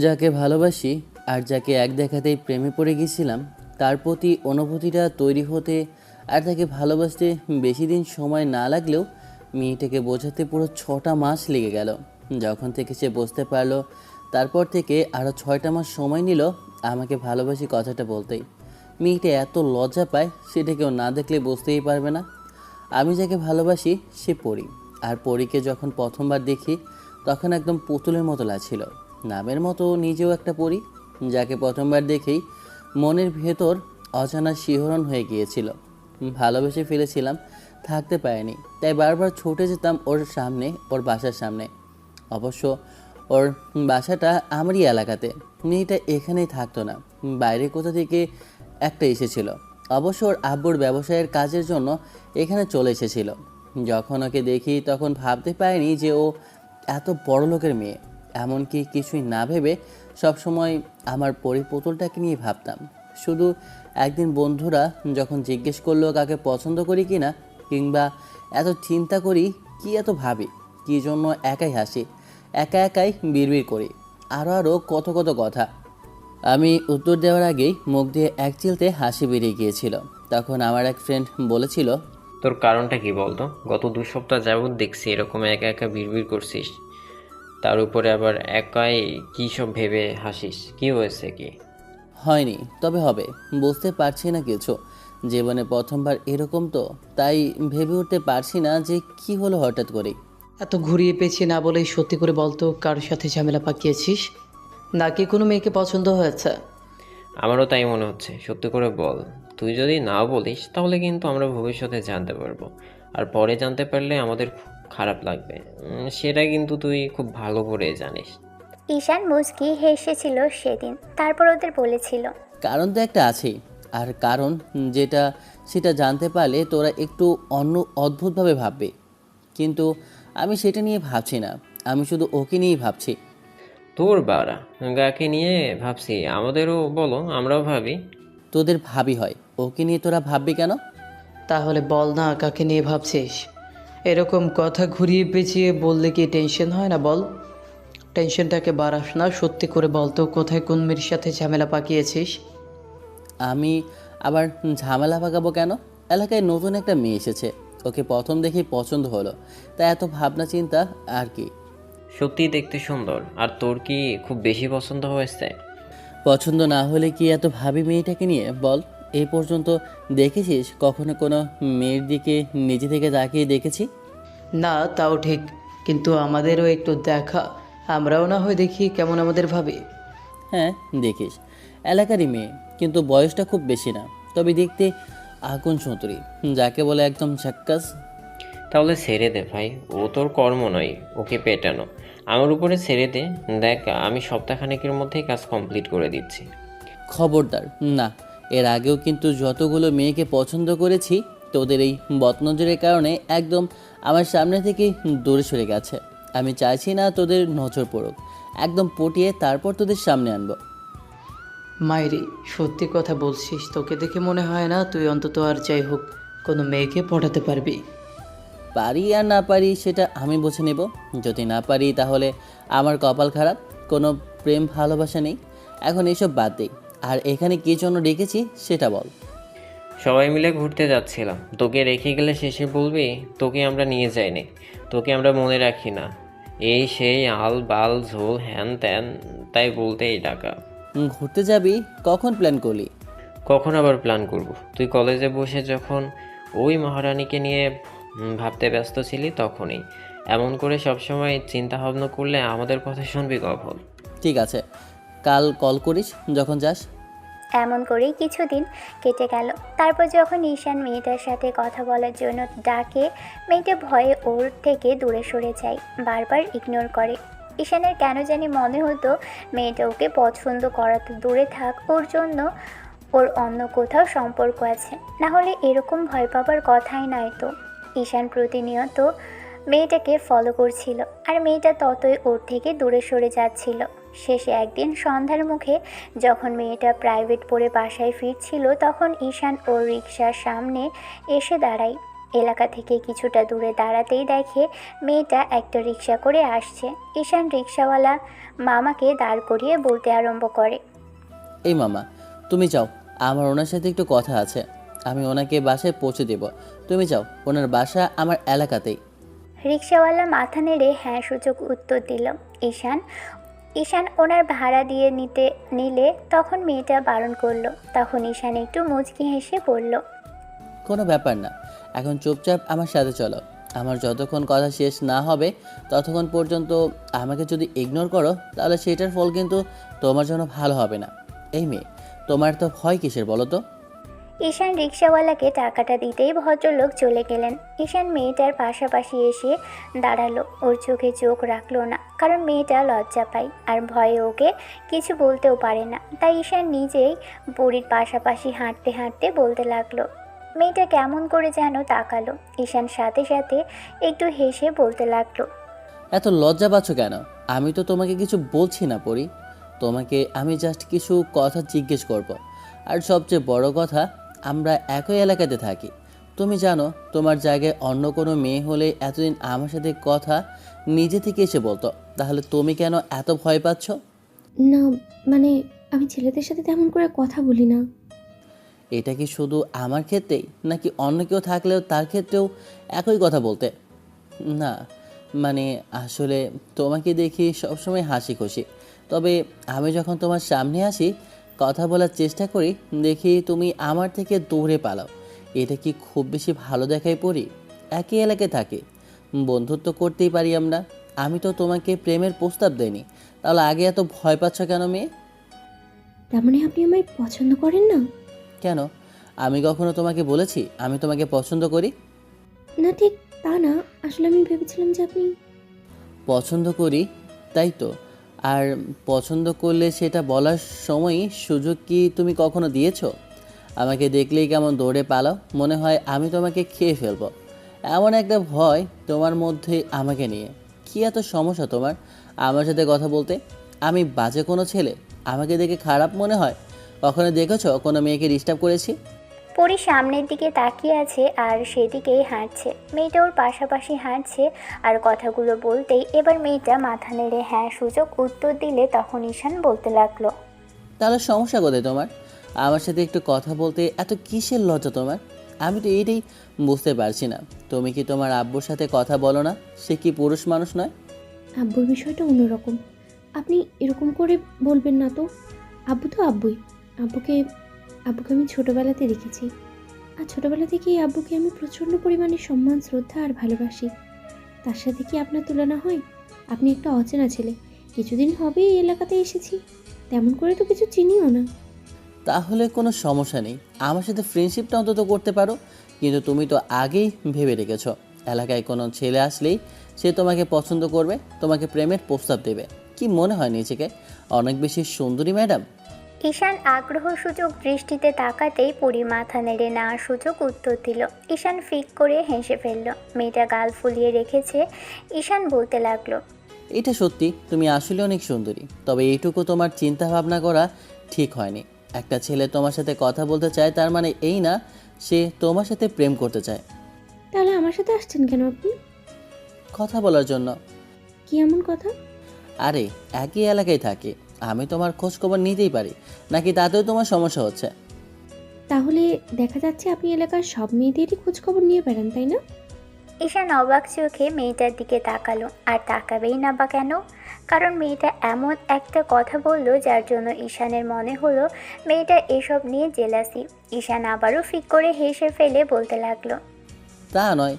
যাকে ভালোবাসি আর যাকে এক দেখাতেই প্রেমে পড়ে গেছিলাম, তার প্রতি অনুভূতিটা তৈরি হতে আর তাকে ভালোবাসতে বেশি দিন সময় না লাগলেও মেয়েটাকে বোঝাতে পুরো 6টা মাস লেগে গেল। যখন থেকে সে বুঝতে পারলো, তারপর থেকে আরও 6টা মাস সময় নিল আমাকে ভালোবাসি কথাটা বলতেই। মেয়েটা এত লজ্জা পায়, সেটা কেউ না দেখলে বুঝতেই পারবে না। আমি যাকে ভালোবাসি সে পরী, আর পরীকে যখন প্রথমবার দেখি তখন একদম পুতুলের মতো লাগছিল। নামের মতো নিজেও একটা পরী। যাকে প্রথমবার দেখেই মনের ভেতর অজানা শিহরণ হয়ে গিয়েছিল। ভালোবেসে ফেলেছিলাম, থাকতে পারিনি, তাই বারবার ছুটে যেতাম ওর সামনে, ওর বাসার সামনে। অবশ্য ওর বাসাটা আমারই এলাকাতে। মেয়েটা এখানেই থাকতো না, বাইরে কোথা থেকে একটা এসেছিল। অবশ্য ওর আব্বুর ব্যবসায়ের কাজের জন্য এখানে চলে এসেছিল। যখন ওকে দেখি তখন ভাবতে পারিনি যে ও এত বড় লোকের মেয়ে। এমনকি কিছুই না ভেবে সবসময় আমার পুতুলটাকে নিয়ে ভাবতাম। শুধু একদিন বন্ধুরা যখন জিজ্ঞেস করলো কাকে পছন্দ করি কি না, কিংবা এত চিন্তা করি কি, এত ভাবি কী জন্য, একাই হাসি, একা একাই বিড়বিড় করি, আরও আরও কত কত কথা। আমি উত্তর দেওয়ার আগেই মুখ দিয়ে এক চিলতে হাসি বেরিয়ে গিয়েছিল। তখন আমার এক ফ্রেন্ড বলেছিল, তোর কারণটা কি বলতো? গত 2 সপ্তাহ যাবৎ দেখছি এরকম একা একা বিড়বিড় করছিস, তার উপরে আবার একাই কী সব ভেবে হাসিস। কি হয়েছে কি? হয়নি তবে হবে, বুঝতে পারছি না কিছু। জীবনে প্রথমবার এরকম তো, তাই ভেবে উঠতে পারছি না যে কি হলো হঠাৎ করে। এত ঘুরিয়ে পেঁচিয়ে না বলেই সত্যি করে বলতো, কারোর সাথে ঝামেলা পাকিয়েছিস নাকি কোনো মেয়েকে পছন্দ হয়েছে? আমারও তাই মনে হচ্ছে। সত্যি করে বল। তুই যদি না বলিস তাহলে কিন্তু আমরা ভবিষ্যতে জানতে পারবো, আর পরে জানতে পারলে আমাদের খুব খারাপ লাগবে। সেটা কিন্তু তুই খুব ভালো করে জানিস। ঈশান মুচকি হেসেছিল সেদিন, তারপর ওদের বলেছিল, কারণ তো একটা আছেই। আর কারণ যেটা, সেটা জানতে পারলে তোরা একটু অন্য অদ্ভুতভাবে ভাববে। কিন্তু আমি সেটা নিয়ে ভাবছি না, আমি শুধু ওকে নিয়েই ভাবছি। তোর বাড়া, গাকে নিয়ে ভাবছি? আমাদেরও বলো, আমরাও ভাবি। তোদের ভাবি হয়, ওকে নিয়ে তোরা ভাববি কেন? তাহলে বল না কাকে নিয়ে ভাবছিস। এরকম কথা ঘুরিয়ে পেঁচিয়ে বললে কি টেনশন হয় না বল? টেনশনটাকে বাড়াস না, সত্যি করে বল তো কোথায় কোন মেয়ের সাথে ঝামেলা পাকিয়েছিস? আমি আবার ঝামেলা পাকাবো কেন? এলাকায় নতুন একটা মেয়ে এসেছে, ওকে প্রথম দেখেই পছন্দ হলো, তাই এত ভাবনা চিন্তা আর কি। সত্যিই দেখতে সুন্দর। আর তোর কি খুব বেশি পছন্দ হয়েছে? পছন্দ না হলে কি এত ভাবি মেয়েটাকে নিয়ে বল? এই পর্যন্ত দেখেছিস কখনো কোনো মেয়ের দিকে নিজে থেকে তাকিয়ে দেখেছি? না তাও ঠিক, কিন্তু আমাদেরও একটু দেখা, আমরাও না হয় দেখি কেমন আমাদের ভাবি। হ্যাঁ দেখিস, এলাকারই মেয়ে, কিন্তু বয়সটা খুব বেশি না, তবে দেখতে আগুন সুন্দরী, যাকে বলে একদম ঝাক্কাস। তাহলে ছেড়ে দে ভাই, ও তোর কর্ম নয় ওকে পেটানো। আমার উপরে ছেড়ে দে। দেখ, আমি সপ্তাহখানেকের মধ্যেই কাজ কমপ্লিট করে দিচ্ছি। খবরদার না। এর আগেও কিন্তু যতগুলো মেয়েকে পছন্দ করেছি, তোদের এই বদনজরের কারণে একদম আমার সামনে থেকেই দূরে সরে গেছে। আমি চাইছি না তোদের নজর পড়ুক, একদম পটিয়ে তারপর তোদের সামনে আনবো। মাইরি, সত্যি কথা বলছিস? তোকে দেখে মনে হয় না তুই অন্তত আর যাই হোক কোনো মেয়েকে পটাতে পারবি। পারি আর না পারি সেটা আমি বুঝে নেব। যদি না পারি তাহলে আমার কপাল খারাপ, কোনো প্রেম ভালোবাসা নেই। এখন এসব বাদ দিই, আর এখানে কী জন্য ডেকেছি সেটা বল। সবাই মিলে ঘুরতে যাচ্ছিলাম, তোকে রেখে গেলে শেষে বলবি তোকে আমরা নিয়ে যাইনি, তোকে আমরা মনে রাখি না, এই সেই আল বাল ঝোল হ্যান ত্যান, তাই বলতেই ডাকা। ঘুরতে যাবি? কখন প্ল্যান করলি? কখন আবার প্ল্যান করব? তুই কলেজে বসে যখন ওই মহারানীকে নিয়ে ভাবতে ব্যস্ত ছিলি তখনই। এমন করে সবসময় চিন্তা ভাবনা করলে আমাদের কথা শুনবি কখন? ঠিক আছে, কাল কল করিস যখন যাস। এমন করেই কিছুদিন কেটে গেল। তারপর যখন ঈশান মেয়েটার সাথে কথা বলার জন্য ডাকে, মেয়েটা ভয়ে ওর থেকে দূরে সরে যায়, বারবার ইগনোর করে। ঈশানের কেন জানি মনে হতো মেয়েটা ওকে পছন্দ করাতে দূরে থাক, ওর জন্য ওর অন্য কোথাও সম্পর্ক আছে, না হলে এরকম ভয় পাবার কথাই নয় তো। ঈশান প্রতিনিয়ত মেয়েটাকে ফলো করছিল, আর মেয়েটা ততই ওর থেকে দূরে সরে যাচ্ছিল। শেষে একদিন সন্ধ্যার মুখে যখন মেয়েটা প্রাইভেট পড়ে বাসায় ফিরছিল, তখন ঈশান ওর রিকশার সামনে এসে দাঁড়ায়। এলাকা থেকে কিছুটা দূরে দাঁড়াতেই দেখে মেয়েটা একটা রিক্সা করে আসছে। ঈশান রিক্সাওয়ালা মামাকে দাঁড় করিয়ে বলতে আরম্ভ করে। এই মামা, তুমি যাও, আমার ওনার সাথে একটু কথা আছে। আমি ওনাকে বাসায় পৌঁছে দেব। তুমি যাও, ওনার বাসা আমার এলাকাতেই। রিক্সাওয়ালা মাথা নেড়ে হ্যাঁ সূচক উত্তর দিল। ঈশান ঈশান ওনার ভাড়া দিয়ে নিলে তখন মেয়েটা বারণ করলো। তখন ঈশান একটু মুচকি হেসে বলল, কোনো ব্যাপার না, এখন চুপচাপ আমার সাথে চলো। আমার যতক্ষণ কথা শেষ না হবে ততক্ষণ পর্যন্ত আমাকে যদি ইগনোর করো তাহলে সেটার ফল কিন্তু তোমার জন্য ভালো হবে না। এই মেয়ে, তোমার তো ভয় কিসের বলো তো? ঈশান রিক্সাওয়ালাকে টাকাটা দিতেই ভদ্রলোক চলে গেলেন। ঈশান মেয়েটার পাশাপাশি এসে দাঁড়ালো। ওর চোখে চোখ রাখলো না, কারণ মেয়েটা লজ্জা পায় আর ভয়ে ওকে কিছু বলতেও পারে না। তাই ঈশান নিজেই বুড়ির পাশাপাশি হাঁটতে হাঁটতে বলতে লাগলো। মেয়েটা কেমন করে যেন তাকালো। ঈশান সাথে সাথে একটু হেসে বলতে লাগলো, এত লজ্জা পাচ্ছ কেন? আমি তো তোমাকে কিছু বলছি না পরি। তোমাকে আমি জাস্ট কিছু কথা জিজ্ঞেস করব। আর সবচেয়ে বড় কথা, আমরা একই এলাকাতে থাকি। তুমি জানো, তোমার জায়গায় অন্য কোনো মেয়ে হলে এতদিন আমার সাথে কথা নিজে থেকে এসে বলতো। তাহলে তুমি কেন এত ভয় পাচ্ছ? না, মানে আমি ছেলেদের সাথে তেমন করে কথা বলি না। এটা কি শুধু আমার ক্ষেত্রেই, নাকি অন্য কেউ থাকলেও তার ক্ষেত্রেও একই কথা বলতে? না, মানে আসলে তোমাকে দেখি সবসময় হাসি খুশি, তবে আমি যখন তোমার সামনে আসি, কথা বলার চেষ্টা করি, দেখি তুমি আমার থেকে দৌড়ে পালাও। এটা কি খুব বেশি ভালো দেখায় পড়ি? একই এলাকায় থাকি, বন্ধুত্ব করতেই পারি আমরা। আমি তো তোমাকে প্রেমের প্রস্তাব দেইনি, তাহলে আগে এত ভয় পাচ্ছ কেন মেয়ে? তার মানে আপনি আমায় পছন্দ করেন না? কেন, আমি কখনো তোমাকে বলেছি আমি তোমাকে পছন্দ করি? না, ঠিক তা না। আসলে আমি ভেবেছিলাম যে আপনি... পছন্দ করি, তাই তো। আর পছন্দ করলে সেটা বলার সময়ই সুযোগ কি তুমি কখনো দিয়েছো? আমাকে দেখলেই কেমন দৌড়ে পালাও, মনে হয় আমি তোমাকে খেয়ে ফেলবো। এমন একটা ভয় তোমার মধ্যে আমাকে নিয়ে। কী এত সমস্যা তোমার আমার সাথে কথা বলতে? আমি বাজে কোনো ছেলে? আমাকে দেখে খারাপ মনে হয়? কখনো দেখেছো কোনো মেয়েকে ডিস্টার্ব করেছি? পরি সামনের দিকে তাকিয়ে আছে আর সেদিকেই হাঁটছে। মেয়েটা ওর পাশাপাশি হাঁটছে আর কথাগুলো বলতেই এবার মেয়েটা মাথা নেড়ে হ্যাঁ সূচক উত্তর দিলে তখন ঈশান বলতে লাগলো, তাহলে সমস্যা কোথায় তোমার? আমার সাথে একটু কথা বলতে এত কিসের লজ্জা তোমার? আমি তো এইটাই বুঝতে পারছি না। তুমি কি তোমার আব্বুর সাথে কথা বলো না? সে কি পুরুষ মানুষ নয়? আব্বুর বিষয়টা অন্যরকম। আপনি এরকম করে বলবেন না তো। আব্বু তো আব্বুই। আব্বুকে আব্বুকে আমি ছোটোবেলাতে দেখেছি। আর ছোটোবেলা থেকেই আব্বুকে আমি প্রচণ্ড পরিমাণে সম্মান, শ্রদ্ধা আর ভালোবাসি। তার সাথে কি আপনার তুলনা হয়? আপনি একটা অচেনা ছেলে। কিছুদিন হবে এই এলাকাতে এসেছি, তেমন করে তো কিছু চিনিও না। তাহলে কোনো সমস্যা নেই, আমার সাথে ফ্রেন্ডশিপটা অন্তত করতে পারো। কিন্তু তুমি তো আগেই ভেবে রেখেছো এলাকায় কোনো ছেলে আসলেই সে তোমাকে পছন্দ করবে, তোমাকে প্রেমের প্রস্তাব দেবে। কি মনে হয় নিজেকে অনেক বেশি সুন্দরী ম্যাডাম? ঈশান আগ্রহসূচক দৃষ্টিতে তাকাতেই পরি মাথা নেড়ে না সূচক উত্তর দিল। ঈশান ফিক করে হেসে ফেলল। মেয়েটা গাল ফুলিয়ে রেখেছে। ঈশান বলতে লাগলো, এটা সত্যি, তুমি আসলে অনেক সুন্দরী, তবে এইটুকু তোমার চিন্তা ভাবনা করা ঠিক হয়নি। একটা ছেলে তোমার সাথে কথা বলতে চায় তার মানে এই না সে তোমার সাথে প্রেম করতে চায়। তাহলে আমার সাথে আসছেন কেন আপনি? কথা বলার জন্য। কি এমন কথা? আরে একই এলাকায় থাকি, আমি তোমার খোঁজ খবর নিতেই পারি, নাকি তাতেও তোমার সমস্যা হচ্ছে? তাহলে দেখা যাচ্ছে আপনি এলাকার সব মেয়েদেরই খোঁজখবর নিয়ে বেড়ান, তাই না? ঈশান অবাক চোখে মেয়েটার দিকে তাকালো। আর তাকাবেই না বা কেন? কারণ মেয়েটা এমন একটা কথা বলল যার জন্য ঈশানের মনে হলো মেয়েটা এসব নিয়ে জেলাসি। ঈশান আবারও ফিক করে হেসে ফেলে বলতে লাগলো, তা নয়,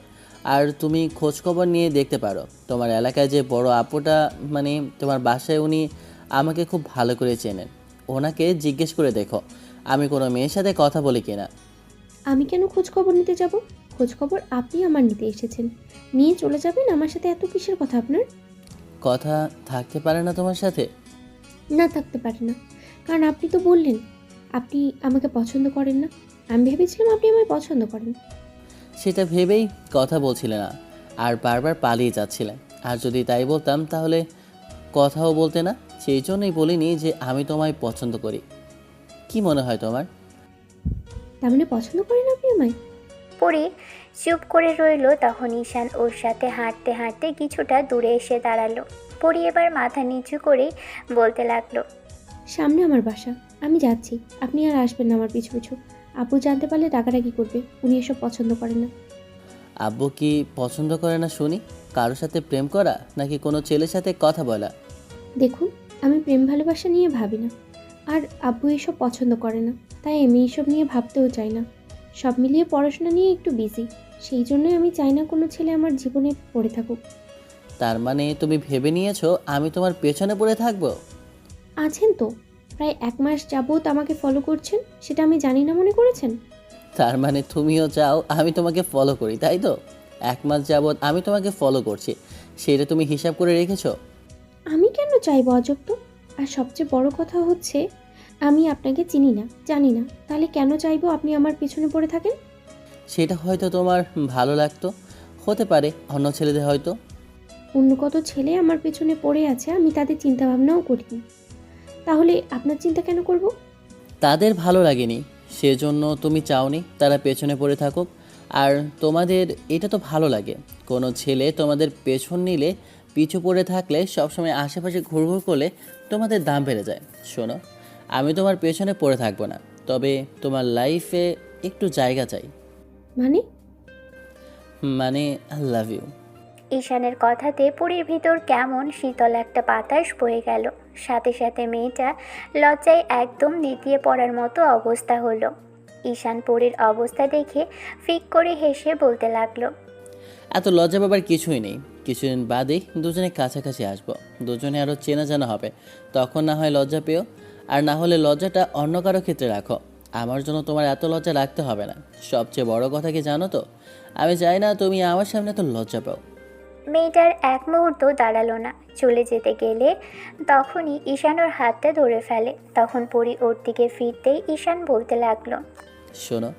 আর তুমি খোঁজ খবর নিয়ে দেখতে পারো। তোমার এলাকায় যে বড় আপুটা, মানে তোমার বাসায়, উনি আমাকে খুব ভালো করে চেনেন। ওনাকে জিজ্ঞেস করে দেখো আমি কোনো মেয়ের সাথে কথা বলি কিনা। আমি কেন খোঁজখবর নিতে যাব? খোঁজখবর আপনি আমার নিতে এসেছেন, নিয়ে চলে যাবেন। আমার সাথে এত কিসের কথা আপনার? কথা থাকতে পারে না তোমার সাথে? না, থাকতে পারে না। কারণ আপনি তো বললেন আপনি আমাকে পছন্দ করেন না। আমি ভেবেছিলাম আপনি আমায় পছন্দ করেন। সেটা ভেবেই কথা বলছিলে না, আর বারবার পালিয়ে যাচ্ছিলে। আর যদি তাই বলতাম তাহলে কথাও বলতে না। সেই জন্যই বলিনি যে আমি তোমায় পছন্দ করি। কি মনে হয় তোমার? তার মানে পছন্দ করেন আপনি আমায়? পরি চুপ করে রইল। তখন ঈশান ওর সাথে হাঁটতে হাঁটতে কিছুটা দূরে এসে দাঁড়ালো। পরি এবার মাথা নিচু করেই বলতে লাগলো, সামনে আমার বাসা, আমি যাচ্ছি, আপনি আর আসবেন না আমার পিছু পিছু। আব্বু জানতে পারলে রাগারাগি করবে, উনি এসব পছন্দ করেন না। আব্বু কি পছন্দ করে না শুনি? কারোর সাথে প্রেম করা নাকি কোনো ছেলের সাথে কথা বলা? দেখুন, আমি প্রেম ভালোবাসা নিয়ে ভাবি না, আর আব্বু এসব পছন্দ করে না, তাই আমি এসব নিয়ে ভাবতেও চাই না। সব মিলিয়ে পড়াশোনা নিয়ে একটু বিজি, সেই জন্যই আমি চাই না কোনো ছেলে আমার জীবনে পড়ে থাকুক। তার মানে তুমি ভেবে নিয়েছো আমি তোমার পেছনে পড়ে থাকবো? আছেন তো, প্রায় 1 মাস যাবত আমাকে ফলো করছেন, সেটা আমি জানি না মনে করেছেন? তার মানে তুমিও চাও আমি তোমাকে ফলো করি, তাই তো? 1 মাস যাবৎ আমি তোমাকে ফলো করছি, সেটা তুমি হিসাব করে রেখেছো? আমি কেন চাইবো অজব তো? আর সবচেয়ে বড় কথা হচ্ছে, আমি আপনাকে চিনি না, জানি না, তাহলে কেন চাইবো আপনি আমার পিছনে পড়ে থাকেন? সেটা হয়তো তোমার ভালো লাগতো, হতে পারে অন্য ছেলেদের হয়তো। অন্য কত ছেলে আমার পেছনে পড়ে আছে, আমি তাদের চিন্তা ভাবনাও করিনি, তাহলে আপনার চিন্তা কেন করব? তাদের ভালো লাগেনি সেজন্য তুমি চাওনি তারা পেছনে পড়ে থাকুক। আর তোমাদের এটা তো ভালো লাগে, কোনো ছেলে তোমাদের পেছন নিলে, পিছু পড়ে থাকলে, সবসময় আশেপাশে ঘুরঘুর করলে তোমাদের দাম বেড়ে যায়। শোনো, আমি তোমার পেছনে পড়ে থাকবো না, তবে তোমার লাইফে একটু জায়গা চাই। মানে? মানে আই লাভ ইউ। ঈশানের কথাতে পরির ভিতর কেমন শীতল একটা বাতাস বয়ে গেল। সাথে সাথে মেয়েটা লজ্জায় একদম নেতিয়ে পড়ার মতো অবস্থা হলো। ঈশান পরির অবস্থা দেখে ফিক করে হেসে বলতে লাগলো, এত লজ্জা পাবার কিছুই নেই, কিছুদিন বাদেই দুজনে কাছাকাছি আসবো, দুজনে আরও চেনা জানা হবে, তখন না হয় লজ্জা পেও। আর না হলে লজ্জাটা অন্য কারো ক্ষেত্রে রাখো, আমার জন্য তোমার এত লজ্জা রাখতে হবে না। সবচেয়ে বড় কথা কি জানো তো, আমি চাই না তুমি আমার সামনে এত লজ্জা পাও। মেয়েটার এক মুহূর্ত দাঁড়ালো না। চলে যেতে গেলে তখনই ঈশান ওর হাতটা ধরে ফেলে। তখন পরি ওর দিকে ফিরতেই ঈশান বলতে লাগলো, শোনো,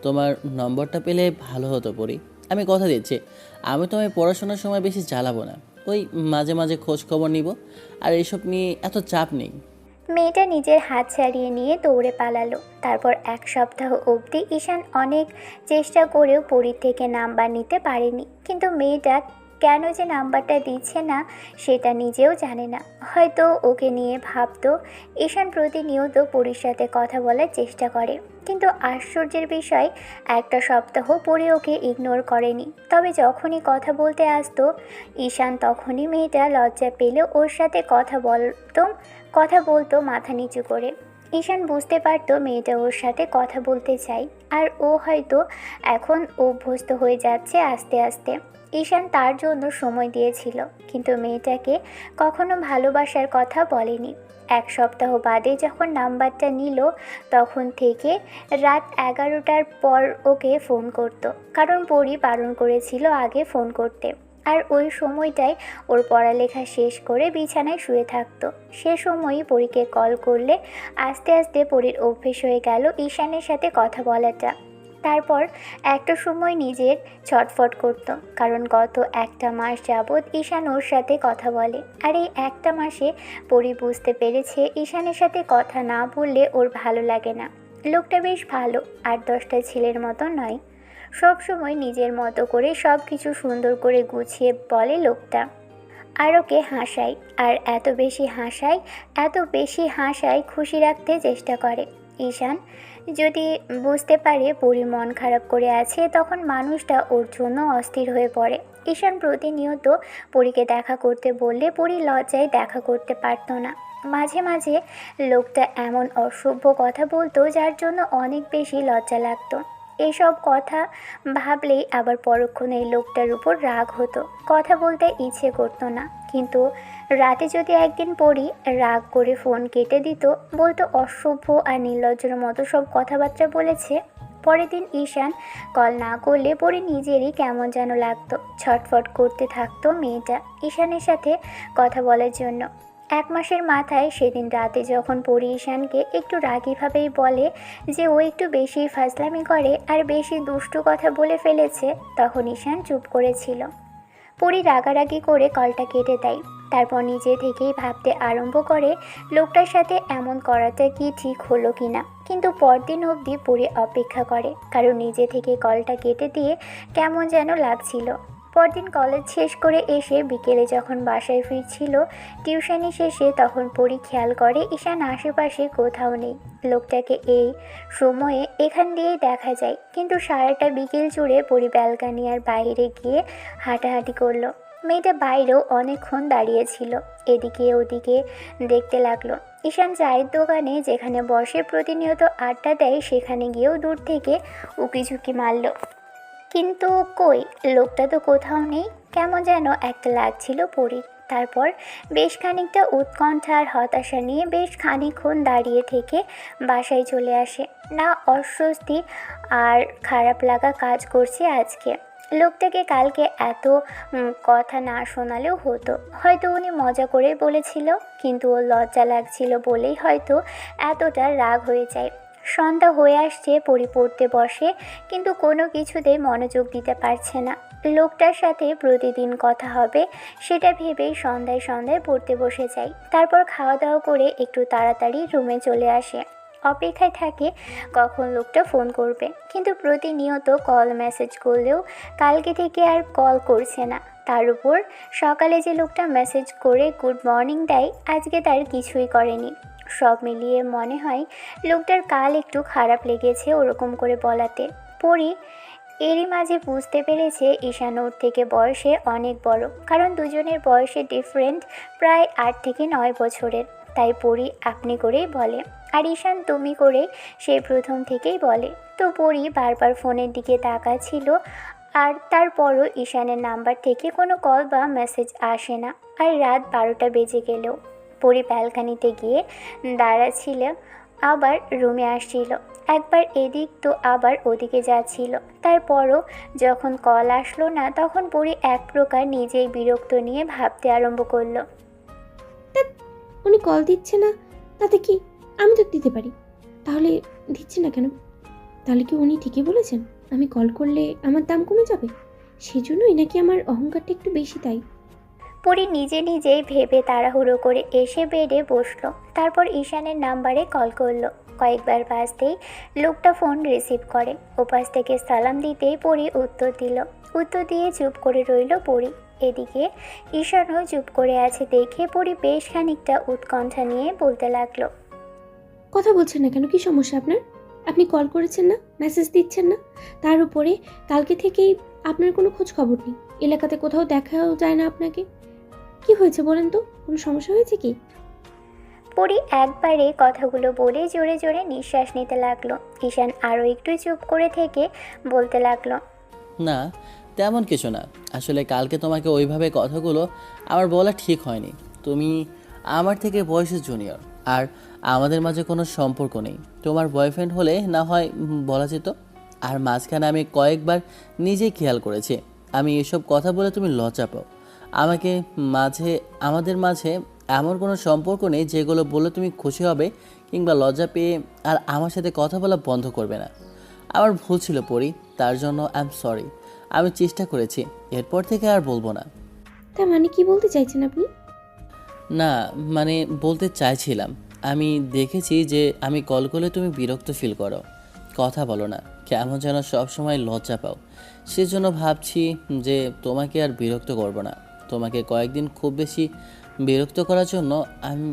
তোমার নম্বরটা পেলে ভালো হতো পরি, আমি কথা দিচ্ছি আমি তোমায় পড়াশোনার সময় বেশি জ্বালাবো না, ওই মাঝে মাঝে খোঁজ খবর নিব, আর এসব নিয়ে এত চাপ নেই। মেয়েটা নিজের হাত ছাড়িয়ে নিয়ে দৌড়ে পালালো। তারপর 1 সপ্তাহ অবধি ঈশান অনেক চেষ্টা করেও পরীর থেকে নাম্বার নিতে পারেনি। কিন্তু মেয়েটা কেন যে নাম্বারটা দিচ্ছে না সেটা নিজেও জানে না। হয়তো ওকে নিয়ে ভাবতো। ঈশান প্রতিনিয়ত পরীর সাথে কথা বলার চেষ্টা করে, কিন্তু আশ্চর্যের বিষয় 1 সপ্তাহ পরি ওকে ইগনোর করেনি। তবে যখনই কথা বলতে আসতো ঈশান তখনই মেয়েটা লজ্জা পেলে ওর সাথে কথা বলতো মাথা নিচু করে। ঈশান বুঝতে পারতো মেয়েটা ওর সাথে কথা বলতে চায়, আর ও হয়তো এখন অভ্যস্ত হয়ে যাচ্ছে আস্তে আস্তে। ঈশান তার জন্য সময় দিয়েছিল, কিন্তু মেয়েটাকে কখনো ভালোবাসার কথা বলেনি। 1 সপ্তাহ বাদে যখন নাম্বারটা নিল তখন থেকে রাত 11টার পর ওকে ফোন করত, কারণ পরি বারণ করেছিল আগে ফোন করতে। আর ওই সময়টায় ওর পড়ালেখা শেষ করে বিছানায় শুয়ে থাকতো। সে সময়ই পরীকে কল করলে আস্তে আস্তে পরীর অভ্যেস হয়ে গেল ঈশানের সাথে কথা বলাটা। তারপর একটা সময় নিজের ছটফট করত, কারণ গত 1 মাস যাবৎ ঈশান ওর সাথে কথা বলে। আর এই 1 মাসে পরি বুঝতে পেরেছে ঈশানের সাথে কথা না বললে ওর ভালো লাগে না। লোকটা বেশ ভালো, 8-10টা ছেলের মতো নয়, সব সময় নিজের মতো করে সব কিছু সুন্দর করে গুছিয়ে বলে লোকটা। আর ওকে হাসায়, আর এত বেশি হাসায় খুশি রাখতে চেষ্টা করে। ঈশান যদি বুঝতে পারে পরি মন খারাপ করে আছে তখন মানুষটা ওর জন্য অস্থির হয়ে পড়ে। ঈশান প্রতিনিয়ত পরীকে দেখা করতে বললে পরি লজ্জায় দেখা করতে পারতো না। মাঝে মাঝে লোকটা এমন অসভ্য কথা বলতো যার জন্য অনেক বেশি লজ্জা লাগতো। এইসব কথা ভাবলেই আবার পরক্ষণে এই লোকটার উপর রাগ হতো, কথা বলতে ইচ্ছে করতো না। কিন্তু রাতে যদি একদিন পরি রাগ করে ফোন কেটে দিত, বলতো অসভ্য আর নির্লজ্জের মতো সব কথাবার্তা বলেছে। পরের দিন ঈশান কল না করলে পরি নিজেরই কেমন যেন লাগতো, ছটফট করতে থাকতো মেয়েটা ঈশানের সাথে কথা বলার জন্য। 1 মাসের মাথায় সেদিন রাতে যখন পরি ঈশানকে একটু রাগীভাবেই বলে যে ও একটু বেশি ফাজলামি করে আর বেশি দুষ্টু কথা বলে ফেলেছে, তখন ঈশান চুপ করেছিল। পরি রাগারাগি করে কলটা কেটে দেয়। তারপর নিজে থেকেই ভাবতে আরম্ভ করে লোকটার সাথে এমন করাটা কি ঠিক হলো কিনা। কিন্তু পরদিন অবধি পরি অপেক্ষা করে, কারণ নিজে থেকে কলটা কেটে দিয়ে কেমন যেন লাগছিল। পরদিন কলেজ শেষ করে এসে বিকেলে যখন বাসায় ফিরছিল টিউশনি শেষে, তখন পরি খেয়াল করে ঈশান আশেপাশে কোথাও নেই। লোকটাকে এই সময়ে এখান দিয়েই দেখা যায়, কিন্তু সারাটা বিকেল জুড়ে পরি ব্যালকানি আর বাইরে গিয়ে হাঁটাহাঁটি করলো। মেয়েটা বাইরেও অনেকক্ষণ দাঁড়িয়েছিল, এদিকে ওদিকে দেখতে লাগলো। ঈশান চায়ের দোকানে যেখানে বসে প্রতিনিয়ত আড্ডা দেয় সেখানে গিয়েও দূর থেকে উকিঝুঁকি মারল, কিন্তু কই লোকটা তো কোথাও নেই। কেমন যেন একটা লাগছিল পরীর। তারপর বেশ খানিকটা উৎকণ্ঠা আর হতাশা নিয়ে বেশ খানিকক্ষণ দাঁড়িয়ে থেকে বাসায় চলে আসে। না অস্বস্তি আর খারাপ লাগা কাজ করছে আজকে। লোকটাকে কালকে এত কথা না শোনালেও হতো, হয়তো উনি মজা করে বলেছিল, কিন্তু ওর লজ্জা লাগছিল বলেই হয়তো এতটা রাগ হয়ে যায়। সন্ধ্যা হয়ে আসছে, পরি পড়তে বসে, কিন্তু কোনো কিছুতেই মনোযোগ দিতে পারছে না। লোকটার সাথে প্রতিদিন কথা হবে সেটা ভেবেই সন্ধ্যায় সন্ধ্যায় পড়তে বসে যায়। তারপর খাওয়া দাওয়া করে একটু তাড়াতাড়ি রুমে চলে আসে। অপেক্ষায় থাকে কখন লোকটা ফোন করবে, কিন্তু প্রতিনিয়ত কল মেসেজ করলেও কালকে থেকে আর কল করছে না। তার উপর সকালে যে লোকটা মেসেজ করে গুড মর্নিং দেয়, আজকে তার কিছুই করেনি। সব মিলিয়ে মনে হয় লোকটার কাল একটু খারাপ লেগেছে ওরকম করে বলাতে। পরি এরই মাঝে বুঝতে পেরেছে ঈশান ওর থেকে বয়সে অনেক বড়, কারণ দুজনের বয়সে ডিফারেন্ট প্রায় 8 থেকে 9 বছরের। তাই পরি আপনি করেই বলে, আর ঈশান তুমি করে সেই প্রথম থেকেই বলে। তো পরি বারবার ফোনের দিকে তাকাচ্ছিল, আর তারপরও ঈশানের নাম্বার থেকে কোনো কল বা মেসেজ আসে না। আর রাত 12টা বেজে গেলেও পরি ব্যালকানিতে গিয়ে দাঁড়াচ্ছিল, আবার রুমে আসছিল, একবার এদিক তো আবার ওদিকে যাচ্ছিল। তারপরও যখন কল আসলো না, তখন পরি এক প্রকার নিজেই বিরক্ত নিয়ে ভাবতে আরম্ভ করলো। উনি কল দিচ্ছে না তাতে কি, আমি তো দিতে পারি, তাহলে দিচ্ছে না কেন? তাহলে কি উনি ঠিকই বলেছেন আমি কল করলে আমার দাম কমে যাবে? সেজন্যই নাকি আমার অহংকারটা একটু বেশি, তাই? পরি নিজে নিজেই ভেবে তাড়াহুড়ো করে এসে বেডে বসলো। তারপর ঈশানের নাম্বারে কল করলো। কয়েকবার বাজতেই লোকটা ফোন রিসিভ করে। ওপাশ থেকে সালাম দিতেই পরি উত্তর দিল। উত্তর দিয়ে চুপ করে রইল পরি। এদিকে ঈশানও চুপ করে আছে দেখে পরি বেশ খানিকটা উৎকণ্ঠা নিয়ে বলতে লাগলো। কথা বলছেন না কেন? কি সমস্যা আপনার? আপনি কল করেছেন না, মেসেজ দিচ্ছেন না, তার উপরে কালকে থেকেই আপনার কোনো খোঁজ খবর নেই, এলাকাতে কোথাও দেখাও যায় না আপনাকে। কি হয়েছে বলেন তো, কোনো সমস্যা হয়েছে কি? পরি একবারে কথাগুলো বলে জোরে জোরে নিঃশ্বাস নিতে লাগলো। ঈশান আরও একটু চুপ করে থেকে বলতে লাগলো। না, তেমন কিছু না। আসলে কালকে তোমাকে ওইভাবে কথাগুলো আমার বলা ঠিক হয়নি। তুমি আমার থেকে বয়সে জুনিয়র, আর আমাদের মাঝে কোনো সম্পর্ক নেই। তোমার বয়ফ্রেন্ড হলে না হয় বলা যেত। আর মাঝখানে আমি কয়েকবার নিজেই খেয়াল করেছি আমি এসব কথা বলে তুমি লজ্জা পাও। আমাদের মাঝে এমন কোনো সম্পর্ক নেই যেগুলো বলে তুমি খুশি হবে কিংবা লজ্জা পেয়ে আর আমার সাথে কথা বলা বন্ধ করবে না। আমার ভুল ছিল পরি, তার জন্য আই এম সরি। আমি চেষ্টা করেছি, এরপর থেকে আর বলবো না। তার মানে কি বলতে চাইছেন আপনি? না, মানে বলতে চাইছিলাম, আমি দেখেছি যে আমি কল করলে তুমি বিরক্ত ফিল করো, কথা বলো না, কেমন যেন সবসময় লজ্জা পাও। সেজন্য ভাবছি যে তোমাকে আর বিরক্ত করব না। তোমাকে কয়েকদিন খুব বেশি বিরক্ত করার জন্য আমি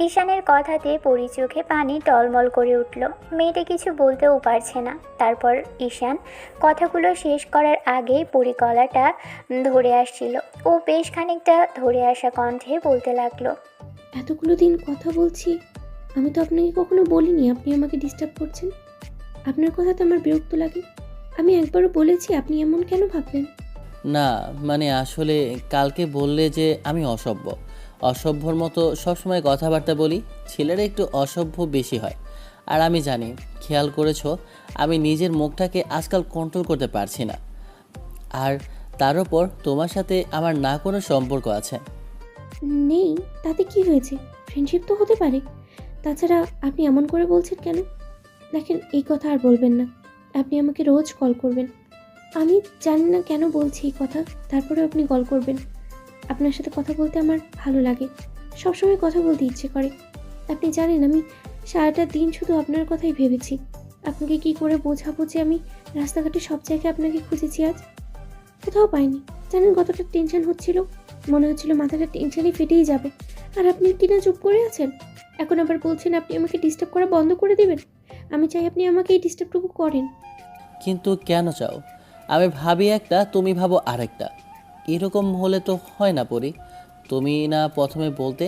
ঈশানের কথাতে পরি চোখে পানি টলমল করে উঠল। মেয়েটা কিছু বলতেও পারছে না। তারপর ঈশান কথাগুলো শেষ করার আগেই পরি গলাটা ধরে আসছিল। ও বেশ খানিকটা ধরে আসা কণ্ঠে বলতে লাগলো। এতগুলো দিন কথা বলছি, আমি তো আপনাকে কখনো বলিনি আপনি আমাকে ডিস্টার্ব করছেন। আপনার কথাতে আমার বিরক্ত লাগে। আমি একবারও বলেছি, আপনি এমন কেন ভাবলেন? না, মানে আসলে কালকে বললে যে আমি অসভ্যর মতো সবসময় কথাবার্তা বলি। ছেলেরা একটু অসভ্য বেশি হয়। আর আমি জানি, খেয়াল করেছো, আমি নিজের মুখটাকে আজকাল কন্ট্রোল করতে পারছি না। আর তার উপর তোমার সাথে আমার না কোনো সম্পর্ক আছে। নেই, তাতে কি হয়েছে? ফ্রেন্ডশিপ তো হতে পারে। তাছাড়া আপনি এমন করে বলছেন কেন? দেখেন, এই কথা আর বলবেন না। আপনি আমাকে রোজ কল করবেন, আমি জানি না কেন বলছি এই কথা, তারপরে আপনি কল করবেন। আপনার সাথে কথা বলতে আমার ভালো লাগে, সবসময় কথা বলতে ইচ্ছে করে। আপনি জানেন আমি সারাটা দিন শুধু আপনার কথাই ভেবেছি। আপনাকে কি করে বোঝাবো যে আমি রাস্তাঘাটে সব জায়গায় আপনাকে খুঁজেছি, আজ কোথাও পাইনি। জানেন কতটা টেনশন হচ্ছিল, মনে হচ্ছিল মাথাটা টেনশনে ফেটেই যাবে। আর আপনি কিনা চুপ করে আছেন, এখন আবার বলছেন আপনি আমাকে ডিস্টার্ব করা বন্ধ করে দেবেন। আমি চাই আপনি আমাকে এই ডিস্টার্বটুকু করেন। কিন্তু কেন চাও? আমি ভাবি একটা, তুমি ভাবো আরেকটা। এরকম হলে তো হয় না পরি। তুমি না প্রথমে বলতে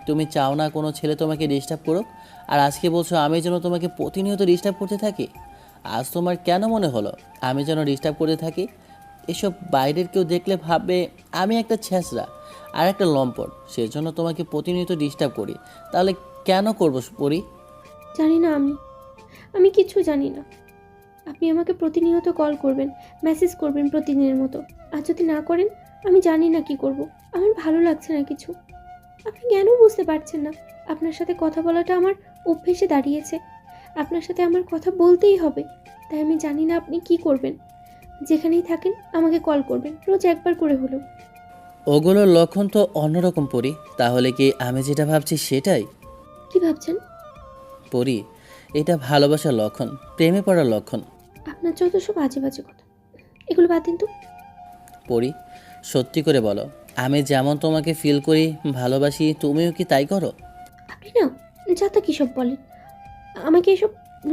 তুমি চাও না কোনো ছেলে তোমাকে ডিস্টার্ব করুক, আর আজকে বলছো আমি যেন তোমাকে প্রতিনিয়ত ডিস্টার্ব করতে থাকি। আজ তোমার কেন মনে হলো আমি যেন ডিস্টার্ব করতে থাকি? এসব বাইরের কেউ দেখলে ভাববে আমি একটা ছেঁচড়া আর একটা লম্পট, সেজন্য তোমাকে প্রতিনিয়ত ডিস্টার্ব করি। তাহলে কেন করবো পরি? জানি না, আমি কিছু জানি না। আপনি আমাকে প্রতিনিয়ত কল করবেন, মেসেজ করবেন প্রতিদিনের মতো। আর যদি না করেন, আমি জানি না কি করব। আমার ভালো লাগছে না কিছু। আপনি কেন বুঝতে পারছেন না? আপনার সাথে কথা বলাটা আমার অভ্যেসে দাঁড়িয়েছে। আপনার সাথে আমার কথা বলতেই হবে। তাই আমি জানি না আপনি কি করবেন। যেখানেই থাকেন আমাকে কল করবেন, রোজ একবার করে হলেও। ওগুলোর লক্ষণ তো অন্যরকম পরি। তাহলে কি আমি যেটা ভাবছি সেটাই? কি ভাবছেন? পরি, এটা ভালোবাসার লক্ষণ, প্রেমে পড়ার লক্ষণ। আপনার যত সব বাজে বাজে কথা, এগুলো বাদ দিন তো। পরি, সত্যি করে বলো, আমি যেমন তোমাকে ফিল করি, ভালোবাসি, তুমিও কি তাই করো? আপনি না যাতা কী সব বলেন। আমাকে এসব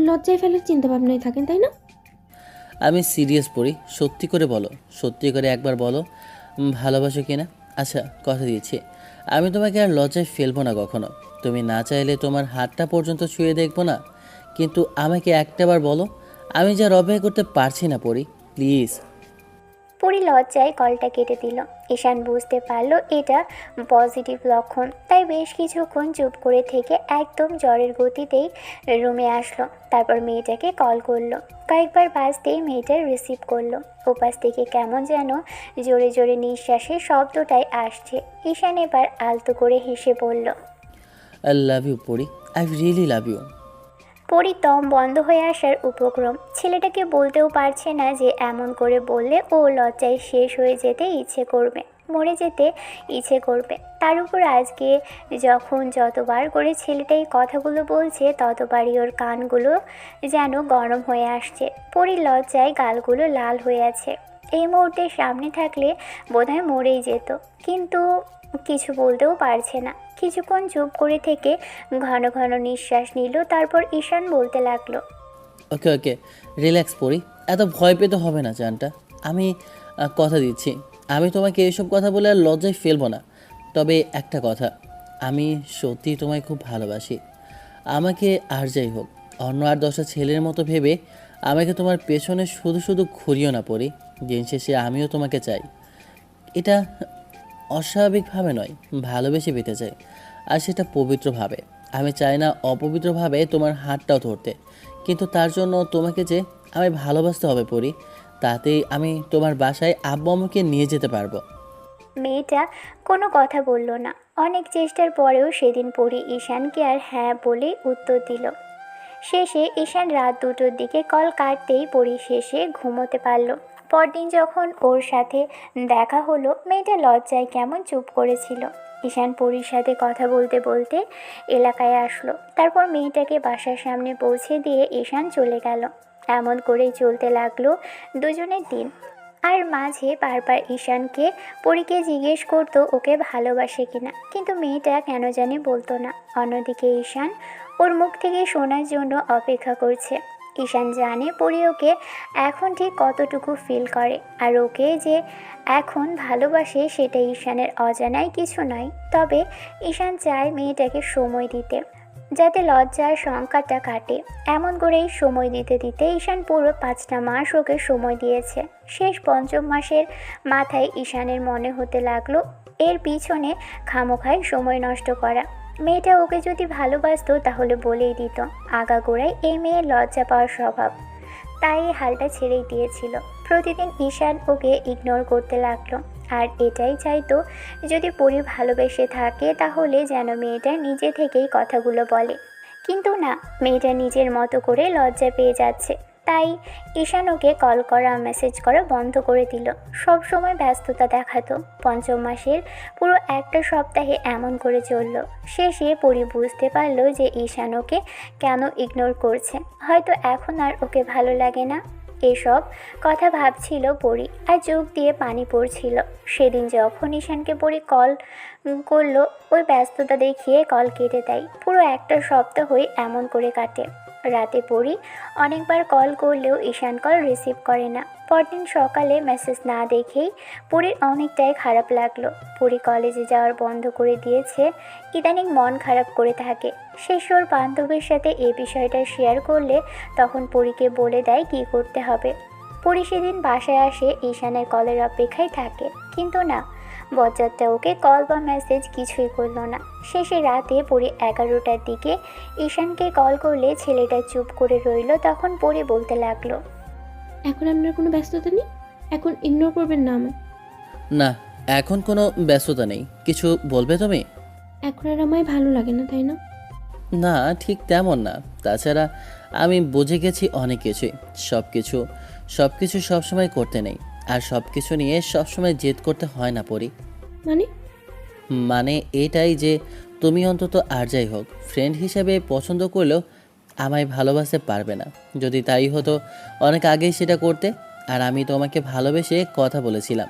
লজ্জায় ফেলার চিন্তা ভাবনায় থাকেন, তাই না? আমি সিরিয়াস পড়ি, সত্যি করে বলো, সত্যি করে একবার বলো, ভালোবাসো কি না? আচ্ছা, কথা দিয়েছি আমি তোমাকে আর লজ্জায় ফেলবো না কখনো। তুমি না চাইলে তোমার হাতটা পর্যন্ত ছুঁয়ে দেখবো না। কিন্তু আমাকে একটাবার বলো, আমি যা অপেক্ষা করতে পারছি না পড়ি, প্লিজ। পরি লজ্জায় কলটা কেটে দিল। ঈশান বুঝতে পারলো এটা পজিটিভ লক্ষণ, তাই বেশ কিছুক্ষণ চুপ করে থেকে একদম জ্বরের গতিতেই রুমে আসলো। তারপর মেয়েটাকে কল করলো। কয়েকবার বাজতেই মেয়েটা রিসিভ করলো। ওপাশ থেকে কেমন যেন জোরে জোরে নিঃশ্বাসের শব্দটাই আসছে। ঈশান এবার আলতো করে হেসে বলল, আই লাভ ইউ পড়ি, আই রিয়েলি লাভ ইউ। পরির দম বন্ধ হয়ে আসার উপক্রম। ছেলেটাকে বলতেও পারছে না যে এমন করে বললে ও লজ্জায় শেষ হয়ে যেতে ইচ্ছে করবে, মরে যেতে ইচ্ছে করবে। তার উপর আজকে যখন যতবার করে ছেলেটা এই কথাগুলো বলছে, ততবারই ওর কানগুলো যেন গরম হয়ে আসছে। পরির লজ্জায় গালগুলো লাল হয়ে আছে। এই মুহূর্তে সামনে থাকলে বোধহয় মরেই যেত, কিন্তু কিছু বলতেও পারছে না। কিছুক্ষণ চুপ করে থেকে ঘন ঘন নিঃশ্বাস নিল। তারপর ঈশান বলতে লাগলো, ওকে ওকে, রিল্যাক্স পড়ি, এত ভয় পেতে হবে না জানটা। আমি কথা দিচ্ছি, আমি তোমাকে এসব কথা বলে আর লজ্জায় ফেলবো না। তবে একটা কথা, আমি সত্যি তোমায় খুব ভালোবাসি। আমাকে আর যাই হোক, অন্য আর 10টা ছেলের মতো ভেবে আমাকে তোমার পেছনে শুধু শুধু ঘুরিও না পড়ি। দিন শেষে আমিও তোমাকে চাই। এটা অস্বাভাবিকভাবে নয়, ভালোবেসে পেতে চাই, আর সেটা পবিত্রভাবে। আমি চাই না অপবিত্রভাবে তোমার হাতটাও ধরতে। কিন্তু তার জন্য তোমাকে যে আমি ভালোবাসতে হবে পরি, তাতেই আমি তোমার বাসায় আব্বু আম্মুকে নিয়ে যেতে পারবো। মেয়েটা কোনো কথা বলল না। অনেক চেষ্টার পরেও সেদিন পরি ঈশানকে আর হ্যাঁ বলে উত্তর দিল। শেষে ঈশান রাত 2টোর দিকে কল কাটতেই পরি শেষে ঘুমোতে পারল। পরদিন যখন ওর সাথে দেখা হলো, মেয়েটা লজ্জায় কেমন চুপ করেছিল। ঈশান পরির সাথে কথা বলতে বলতে এলাকায় আসলো। তারপর মেয়েটাকে বাসার সামনে পৌঁছে দিয়ে ঈশান চলে গেল। এমন করেই চলতে লাগলো দুজনের দিন। আর মাঝে বারবার ঈশানকে পরীকে জিজ্ঞেস করতো ওকে ভালোবাসে কিনা, কিন্তু মেয়েটা কেন জানি বলতো না। অন্যদিকে ঈশান ওর মুখ থেকে শোনার জন্য অপেক্ষা করছে। ঈশান জানে পরি ওকে এখন ঠিক কতটুকু ফিল করে, আর ওকে যে এখন ভালোবাসে সেটা ঈশানের অজানায় কিছু নয়। তবে ঈশান চায় মেয়েটাকে সময় দিতে, যাতে লজ্জার শঙ্কাটা কাটে। এমন করেই সময় দিতে দিতে ঈশান পুরো 5টা মাস ওকে সময় দিয়েছে। শেষ 5ম মাসের মাথায় ঈশানের মনে হতে লাগলো এর পিছনে খামোখায় সময় নষ্ট করা। মেয়েটা ওকে যদি ভালোবাসতো তাহলে বলেই দিত। আগাগোড়ায় এই মেয়ের লজ্জা পাওয়ার স্বভাব, তাই এই হালটা ছেড়েই দিয়েছিল। প্রতিদিন ঈশান ওকে ইগনোর করতে লাগলো, আর এটাই চাইতো যদি পরি ভালোবেসে থাকে তাহলে যেন মেয়েটা নিজে থেকেই কথাগুলো বলে। কিন্তু না, মেয়েটা নিজের মতো করে লজ্জা পেয়ে যাচ্ছে। তাই ঈশান ওকে কল করা মেসেজ করা বন্ধ করে দিল। সব সময় ব্যস্ততা দেখাতো। পঞ্চম মাসের পুরো একটা সপ্তাহে এমন করে চলল। শেষে পরি বুঝতে পারল যে ঈশান ওকে কেন ইগনোর করছে। হয়তো এখন আর ওকে ভালো লাগে না। এসব কথা ভাবছিল পরি, আর চোখ দিয়ে পানি পড়ছিল। সেদিন যখন ঈশানকে পরি কল করলো, ওই ব্যস্ততা দেখিয়ে কল কেটে দেয়। পুরো একটা সপ্তাহই এমন করে কাটে। রাতে পরি অনেকবার কল করলেও ঈশান কল রিসিভ করে না। পরদিন সকালে মেসেজ না দেখেই পরির অনেকটাই খারাপ লাগলো। পরি কলেজে যাওয়ার বন্ধ করে দিয়েছে, ইদানিং মন খারাপ করে থাকে। শেষ ওর বান্ধবীর সাথে এই বিষয়টা শেয়ার করলে তখন পরিকে বলে দেয় কী করতে হবে। পরি সেদিন বাসায় আসে, ঈশানের কলের অপেক্ষায় থাকে, কিন্তু না, বজ্জাতটা ওকে কল বা মেসেজ কিছুই করলো না। শেষে রাতে পরি 11টার দিকে ঈশানকে কল করলে ছেলেটা চুপ করে রইল। তখন পরি বলতে লাগলো, এখন আপনার কোনো ব্যস্ততা নেই? এখন ইগনোর করবেন না আমায়? না, এখন কোনো ব্যস্ততা নেই। কিছু বলবে তুমি? এখন আর আমায় ভালো লাগে না, তাই না? না, ঠিক তেমন না। তাছাড়া আমি বুঝে গেছি অনেক কিছুই। সব কিছু সবসময় করতে নেই, আর সব কিছু নিয়ে সবসময় জেদ করতে হয় না পরি। মানে এটাই যে তুমি অন্তত আর যাই হোক ফ্রেন্ড হিসেবে পছন্দ করলেও আমায় ভালোবাসতে পারবে না। যদি তাই হতো অনেক আগেই সেটা করতে। আর আমি তোমাকে ভালোবেসে কথা বলেছিলাম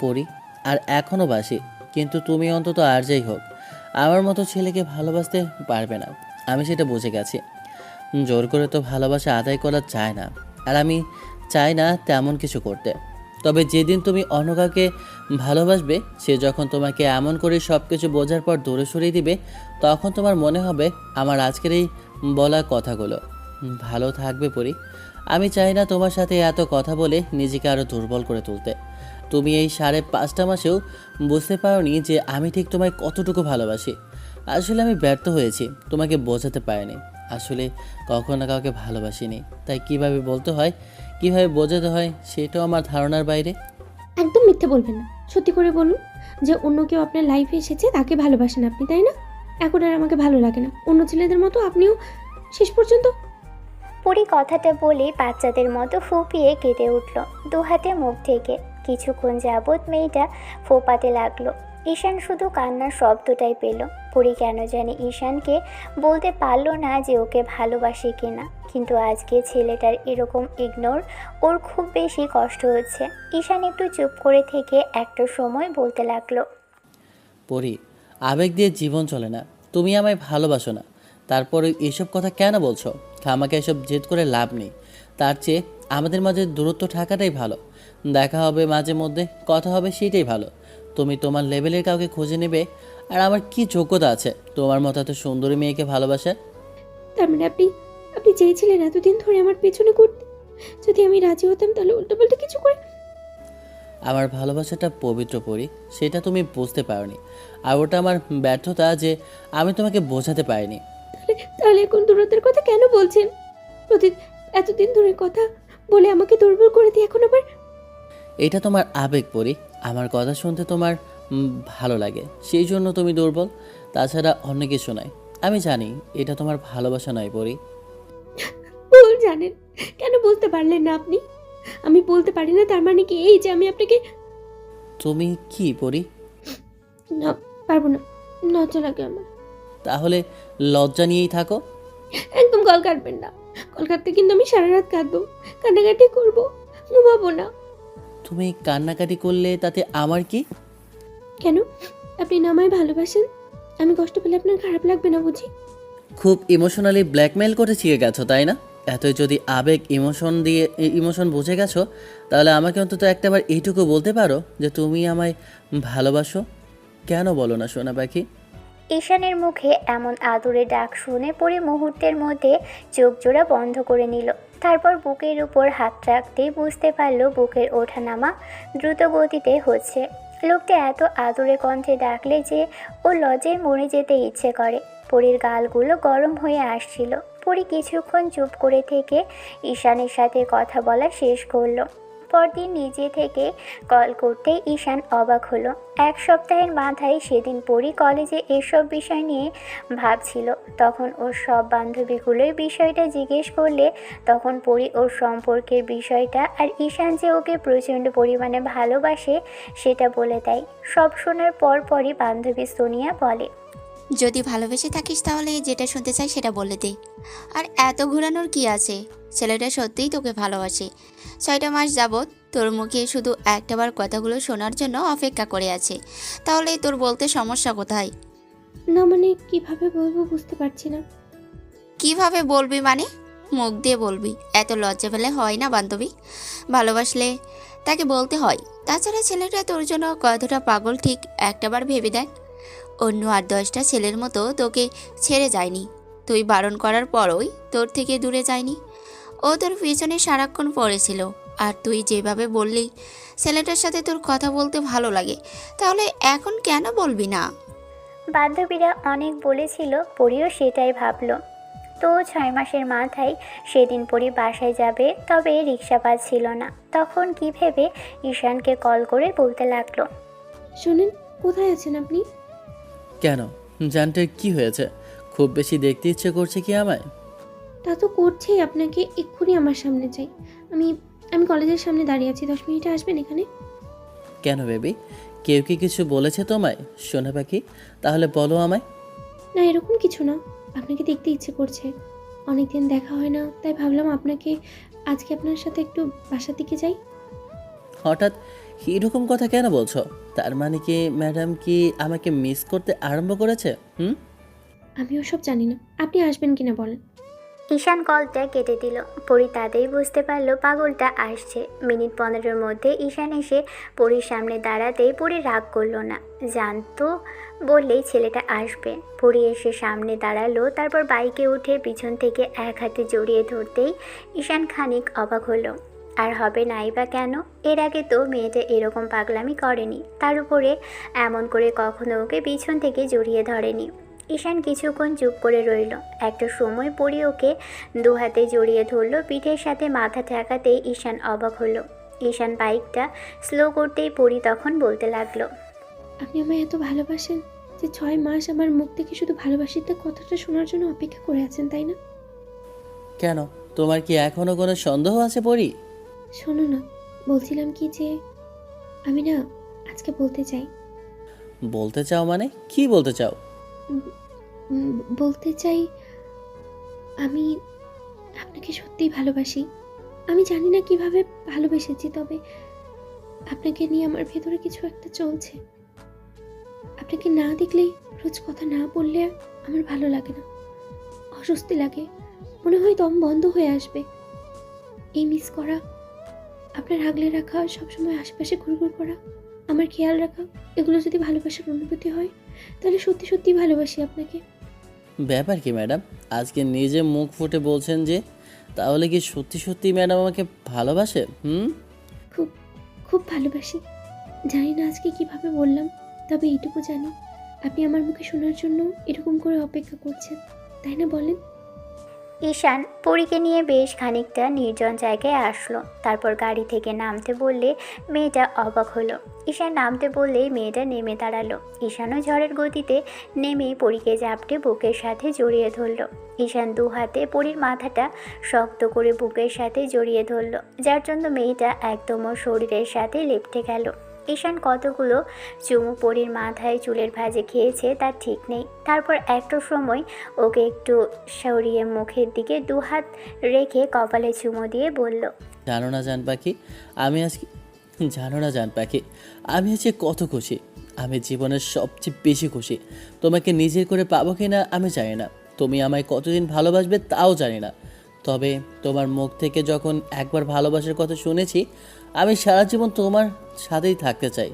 পরি, আর এখনও বাসি। কিন্তু তুমি অন্তত আর যাই হোক আমার মতো ছেলেকে ভালোবাসতে পারবে না। আমি সেটা বুঝে গেছি। জোর করে তো ভালোবাসা আদায় করা যায় না, আর আমি চাই না তেমন কিছু করতে। তবে যেদিন তুমি অন্য কাউকে ভালোবাসবে, সে যখন তোমাকে এমন করে সব কিছু বোঝার পর দূরে সরিয়ে দিবে, তখন তোমার মনে হবে আমার আজকের এই বলা কথাগুলো। ভালো থাকবে পরি। আমি চাই না তোমার সাথে এত কথা বলে নিজেকে আরও দুর্বল করে তুলতে। তুমি এই 5.5 মাসেও বুঝতে পারোনি যে আমি ঠিক তোমায় কতটুকু ভালোবাসি। আসলে আমি ব্যর্থ হয়েছি, তোমাকে বোঝাতে পারিনি। আসলে কখনো কাউকে ভালোবাসিনি, তাই কিভাবে বলতে হয়, কিভাবে বোঝাতে হয় সেটাও আমার ধারণার বাইরে। একদম মিথ্যে বলবেন না। সত্যি করে বলুন যে অন্য কেউ আপনার লাইফে এসেছে, তাকে ভালোবাসেন আপনি, তাই না? এখন আর আমাকে ভালো লাগে না। অন্য ছেলেদের মতো আপনিও শেষ পর্যন্ত। পরি কথাটা বলে বাচ্চাদের মতো ফুপিয়ে কেঁদে উঠল, দু হাতে মুখ ঢেকে। কিছুক্ষণ যাবৎ মেয়েটা ফোপাতে লাগলো। ঈশান শুধু কান্নার শব্দটাই পেল। পরি কেন জানি ঈশানকে বলতে পারলো না যে ওকে ভালোবাসে কিনা। কিন্তু আজকে ছেলেটার এরকম ইগনোর ওর খুব বেশি কষ্ট হচ্ছে। ঈশান একটু চুপ করে থেকে একটা সময় বলতে লাগলো, পরি, আবেগ দিয়ে জীবন চলে না। তুমি আমায় ভালোবাসো না, তারপরে এসব কথা কেন বলছো? আমাকে এসব জেদ করে লাভ নেই। তার চেয়ে আমাদের মাঝে দূরত্ব থাকাটাই ভালো। দেখা হবে মাঝে মধ্যে, কথা হবে, সেটাই ভালো। তুমি তোমার লেভেলের কাউকে খুঁজে নেবে, আর আমার কি যোগ্যতা আছে তোমার মতো এত সুন্দরী মেয়েকে ভালোবাসার? তার মানে আপনি আপনি চেয়েছিলেন এতদিন ধরে আমার পেছনে ঘুরতে? যদি আমি রাজি হতাম তাহলে উল্টোপাল্টা কিছু করে। আমার ভালোবাসাটা পবিত্র পরি, সেটা তুমি বুঝতে পারোনি। আর ওটা আমার ব্যর্থতা যে আমি তোমাকে বোঝাতে পারিনি। তাহলে এখন দূরত্বের কথা কেন বলছেন? এতদিন ধরে কথা বলে আমাকে দুর্বল করে দিয়ে এখন আবার। এটা তোমার আবেগ পরি। আমার কথা শুনতে তোমার ভালো লাগে, সেই জন্য তুমি দুর্বল। তাছাড়া অন্য কিছু নয়। আমি জানি এটা তোমার ভালোবাসা নয় পরি। ভুল জানেন। কেন বলতে পারলেন না আপনি? আমি বলতে পারি না তার মানে কি এই যে আমি আপনাকে। তুমি কি পরি? না, পারবো না। লজ্জা লাগে আমার। তাহলে লজ্জা নিয়েই থাকো। একদম কল কাটবেন না। কল কাটতে কিন্তু আমি সারা রাত কাঁদবো, কান্নাকাটি করবো, ঘুমাবো না। তুমি কান্নাকাটি করলে তাতে আমার কি? কেন? আপনি না আমায় ভালোবাসেন, আমি কষ্ট পেলে আপনার খারাপ লাগবে না বুঝি? খুব ইমোশনালি ব্ল্যাকমেল করে শিখে গেছো, তাই না? এতই যদি আবেগ ইমোশন বুঝে গেছো, তাহলে আমাকে অন্তত একটাবার এইটুকু বলতে পারো যে তুমি আমায় ভালোবাসো। কেন বলো না সোনা পাখি? ঈশানের মুখে এমন আদুরে ডাক শুনে পরি মুহূর্তের মধ্যে চোখ জোড়া বন্ধ করে নিল। তারপর বুকের উপর হাত রাখতেই বুঝতে পারল বুকের ওঠানামা দ্রুত গতিতে হচ্ছে। লোকটা এত আদুরে কণ্ঠে ডাকলে যে ও লজ্জায় মরে যেতে ইচ্ছে করে। পরির গালগুলো গরম হয়ে আসছিল। পরি কিছুক্ষণ চুপ করে থেকে ঈশানের সাথে কথা বলা শেষ করলো। পরদিন নিজে থেকে কল করতে ঈশান অবাক হলো। এক সপ্তাহের মাথায় সেদিন পরি কলেজে এসব বিষয় নিয়ে ভাবছিল। তখন ওর সব বান্ধবীগুলোর বিষয়টা জিজ্ঞেস করলে তখন পরি ওর সম্পর্কের বিষয়টা আর ঈশান যে ওকে প্রচণ্ড পরিমাণে ভালোবাসে সেটা বলে দেয়। সব শোনার পরই বান্ধবী সোনিয়া বলে, যদি ভালোবেসে থাকিস তাহলে যেটা শুনতে চাই সেটা বলে দে। আর এত ঘোরানোর কি আছে? ছেলেটা সত্যিই তোকে ভালোবাসে। 6টা মাস যাবৎ তোর মুখে শুধু একটাবার কথাগুলো শোনার জন্য অপেক্ষা করে আছে। তাহলে তোর বলতে সমস্যা কোথায়? না মানে কিভাবে বলবো বুঝতে পারছি না। কিভাবে বলবি মানে? মুখ দিয়ে বলবি। এত লজ্জা পেলে হয় না বান্ধবী? ভালোবাসলে তাকে বলতে হয়। তাছাড়া ছেলেটা তোর জন্য কতটা পাগল ঠিক একটাবার ভেবে দেখ। অন্য 8-10টা ছেলের মতো তোকে ছেড়ে যায়নি। তুই বারণ করার পরই তোর থেকে দূরে যায়নি। ও তোর পিছনে সারাক্ষণ পড়েছিল। আর তুই যেভাবে বললি ছেলেটার সাথে তোর কথা বলতে ভালো লাগে, তাহলে এখন কেন বলবি না? বান্ধবীরা অনেক বলেছিল, পরিও সেটাই ভাবলো। তো 6 মাসের মাথায় সেদিন পরি বাসায় যাবে, তবে রিক্সা পাচ্ছিল না। তখন কি ভেবে ঈশানকে কল করে বলতে লাগলো, শোনেন, কোথায় আছেন আপনি? কেন, জানটার কি হয়েছে? খুব বেশি দেখতে ইচ্ছে করছে কি আমায়? তা তো করছেই, আপনাকে এক্ষুনি আমার সামনে চাই। আমি আমি কলেজের সামনে দাঁড়িয়ে আছি, 10 মিনিটে আসবেন এখানে? কেন বেবি, কেউ কি কিছু বলেছে তোমায়? সোনা পাখি, তাহলে বলো আমায়। না এরকম কিছু না, আপনাকে দেখতে ইচ্ছে করছে। অনেকদিন দেখা হয় না, তাই ভাবলাম আজকে আপনার সাথে একটু বাসার দিকে যাই। হঠাৎ এরকম কথা কেন বলছো? তার মানে কি ম্যাডাম কি আমাকে মিস করতে আরম্ভ করেছে? আমি ওসব জানি না, আপনি আসবেন কিনা বলেন। ঈশান কলটা কেটে দিল। পরি তাতেই বুঝতে পারলো পাগলটা আসছে। মিনিট 15-এর মধ্যে ঈশান এসে পরির সামনে দাঁড়াতেই পরি রাগ করলো না, জানতো বললেই ছেলেটা আসবে। পরি এসে সামনে দাঁড়ালো, তারপর বাইকে উঠে পিছন থেকে এক হাতে জড়িয়ে ধরতেই ঈশান খানিক অবাক হলো। আর হবে নাই বা কেন? এর আগে তো মেয়েটা এরকম পাগলামি করেনি, তার উপরে এমন করে কখনো ওকে পিছন থেকে জড়িয়ে ধরেনি। ঈশান কিছুক্ষণ চুপ করে রইল। একটা সময় পরি ওকে দু হাতে জড়িয়ে ধরল, পিঠের সাথে মাথা ঠেকাতেই ঈশান অবাক হলো। ঈশান বাইকটা স্লো করতেই পরি তখন বলতে লাগলো, আপনি আমায় এত ভালোবাসেন যে 6 মাস আমার মুখ থেকে শুধু ভালোবাসিতে কথাটা শোনার জন্য অপেক্ষা করে আছেন, তাই না? কেন, তোমার কি এখনো কোনো সন্দেহ আছে পরি? শোনো না, বলছিলাম কি যে আমি না আজকে বলতে চাই। বলতে চাও মানে কি বলতে চাও? বলতে চাই আমি আপনাকে সত্যিই ভালোবাসি। আমি জানি না কিভাবে ভালোবেসেছি, তবে আপনাকে নিয়ে আমার ভেতরে কিছু একটা চলছে। আপনাকে না দেখলেই, রোজ কথা না বললে আমার ভালো লাগে না, অস্বস্তি লাগে, মনে হয় দম বন্ধ হয়ে আসবে। এই মিস করা, আপনার আগলে রাখা, সবসময় আশেপাশে ঘুরঘুর করা, আমার খেয়াল রাখা, এগুলো যদি ভালোবাসার অনুভূতি হয় তাহলে সত্যি সত্যি ভালোবাসি আপনাকে। ব্যাপার কি ম্যাডাম, আজকে নিজে মুখ ফুটে বলছেন যে, তাহলে কি সত্যি সত্যি ম্যাডাম আমাকে ভালোবাসে? খুব খুব ভালোবাসি। জানি না আজকে কিভাবে বললাম, তবে এইটুকু জানি আপনি আমার মুখে শোনার জন্য এরকম করে অপেক্ষা করছেন, তাই না বলেন? ঈশান পরীকে নিয়ে বেশ খানিকটা নির্জন জায়গায় আসলো। তারপর গাড়ি থেকে নামতে বললে মেয়েটা অবাক হলো। ঈশান নামতে বললেই মেয়েটা নেমে দাঁড়ালো। ঈশানও ঝড়ের গতিতে নেমেই পরীকে জাপটে বুকের সাথে জড়িয়ে ধরল। ঈশান দু হাতে পরীর মাথাটা শক্ত করে বুকের সাথে জড়িয়ে ধরল, যার জন্য মেয়েটা একদম ওর শরীরের সাথে লেপ্টে গেল। ঈশান কতগুলো চুমু পরীর মাথায় চুলের ভাঁজে খেয়েছে তার ঠিক নেই। তারপর একটা সময় ওকে একটু সরিয়ে মুখের দিকে 2 হাত রেখে কপালে চুমু দিয়ে বলল, জানো না জান পাখি, আমি আজকে আমি আজকে কত খুশি। আমি জীবনের সবচেয়ে বেশি খুশি। তোমাকে নিজের করে পাবো কি না আমি জানি না, তুমি আমায় কতদিন ভালোবাসবে তাও জানি না, তবে তোমার মুখ থেকে যখন একবার ভালোবাসার কথা শুনেছি, আমি সারা জীবন তোমার সাথেই থাকতে চাই।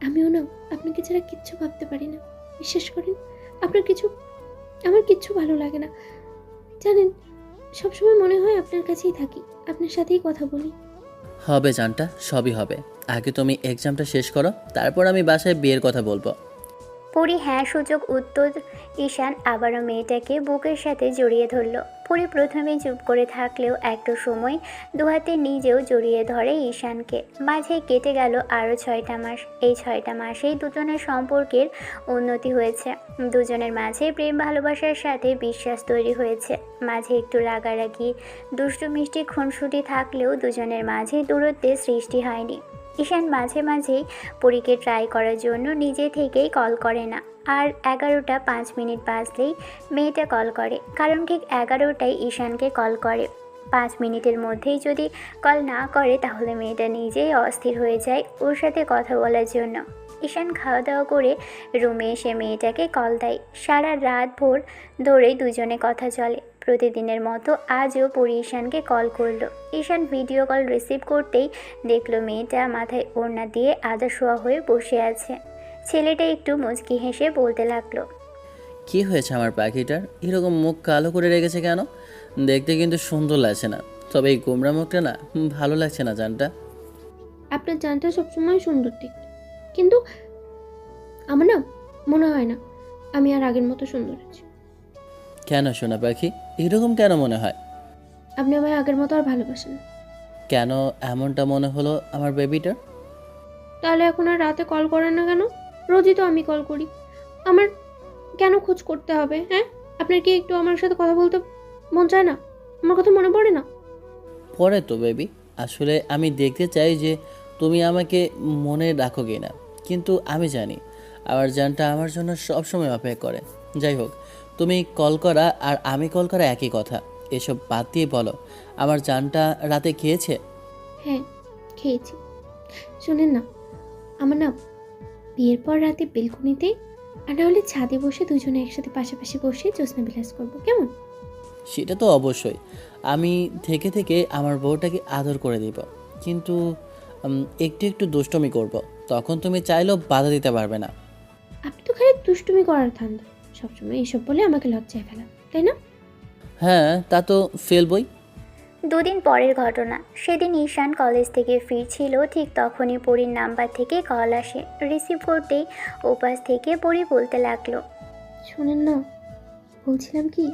আমিও না আপনাকে ছাড়া কিচ্ছু ভাবতে পারি না, বিশ্বাস করেন। আমার কিচ্ছু ভালো লাগে না, জানেন। সবসময় মনে হয় আপনার কাছেই থাকি, আপনার সাথেই কথা বলি। হবে জানটা, সবই হবে। আগে তুমি এক্সামটা শেষ করো, তারপর আমি বাসায় বিয়ের কথা বলবো। পরি হ্যাঁ সূচক উত্তর। ঈশান আবারও মেয়েটাকে বুকের সাথে জড়িয়ে ধরল। পরি প্রথমে চুপ করে থাকলেও একটু সময় দুহাতে নিজেও জড়িয়ে ধরে ঈশানকে। মাঝে কেটে গেল আরও 6টা মাস। এই 6টা মাসেই দুজনের সম্পর্কের উন্নতি হয়েছে। দুজনের মাঝে প্রেম ভালোবাসার সাথে বিশ্বাস তৈরি হয়েছে। মাঝে একটু রাগারাগি, দুষ্টু মিষ্টি খুনসুটি থাকলেও দুজনের মাঝে দূরত্বের সৃষ্টি হয়নি। ঈশান মাঝে মাঝেই পরীকে ট্রাই করার জন্য নিজে থেকেই কল করে না। আর 11টা 5 মিনিট বাজলেই মেয়েটা কল করে, কারণ ঠিক 11টায় ঈশানকে কল করে। 5 মিনিটের মধ্যেই যদি কল না করে তাহলে মেয়েটা নিজেই অস্থির হয়ে যায় ওর সাথে কথা বলার জন্য। ঈশান খাওয়া দাওয়া করে রুমে এসে মেয়েটাকে কল দেয়। সারা রাত ভোর ধরেই দুজনে কথা চলে। প্রতিদিনের মতো আজও পরি ঈশানকে কল করলো। ঈশান ভিডিও কল রিসিভ করতেই দেখলো মেয়েটা মাথায় ওড়না দিয়ে আদা শোয়া হয়ে বসে আছে। ছেলেটা একটু মুচকি হেসে বলতে লাগলো, কি হয়েছে আমার পাখিটার? এরকম মুখ কালো করে রেখেছে কেন? দেখতে কিন্তু সুন্দর লাগছে না, তবে এই গোমরা মুখটা না ভালো লাগছে না জানটা। আপনার জানটা সবসময় সুন্দর দেখতে, কিন্তু আমার না মনে হয় না আমি আর আগের মতো সুন্দর আছি। কেন সোনা পাখি, এরকম কেন মনে হয়? আপনি আমায় আগের মতো আর ভালোবাসেন না। কেন এমনটা মনে হলো আমার বেবিটার? তাহলে এখন আর রাতে কল করেন না কেন? রোজই তো আমি কল করি। আমার কেন খোঁজ করতে হবে? হ্যাঁ, আপনার কি একটু আমার সাথে কথা বলতে মন চায় না? আমার কথা মনে পড়ে না? পরে তো বেবি, আসলে আমি দেখতে চাই যে তুমি আমাকে মনে রাখো কি না। কিন্তু আমি জানি আমার জানটা আমার জন্য সবসময় অপেক্ষা করে। যাই হোক, তুমি কল করা আর আমি কল করা একই কথা। এসব বাদ দিয়ে বলো, আমার জানটা রাতে খেয়েছে? হ্যাঁ, খেয়েছি। শোনেন না, আমার না বিয়ের পর রাতে বেলকনিতে আর না হলে ছাদে বসে দুজনে একসাথে পাশাপাশি বসে জ্যোৎস্না বিলাস করবো, কেমন? সেটা তো অবশ্যই। আমি থেকে থেকে আমার বউটাকে আদর করে দিব, কিন্তু একটু একটু দুষ্টমি করব। তখন তুমি চাইলেও বাধা দিতে পারবে না। আপনি তো খালি দুষ্টুমি করার ধান্দা, সবসময় এইসব বলে আমাকে লজ্জায় ফেলা, তাই না? হ্যাঁ, তা তো ফেলবই। দুদিন পরের ঘটনা। সেদিন ঈশান কলেজ থেকে ফিরছিল, ঠিক তখনই পরীর নাম্বার থেকে কল আসে। রিসিভ করতেই ওপাশ থেকে পরী বলতে লাগলো, শোনেন না, বলছিলাম কি,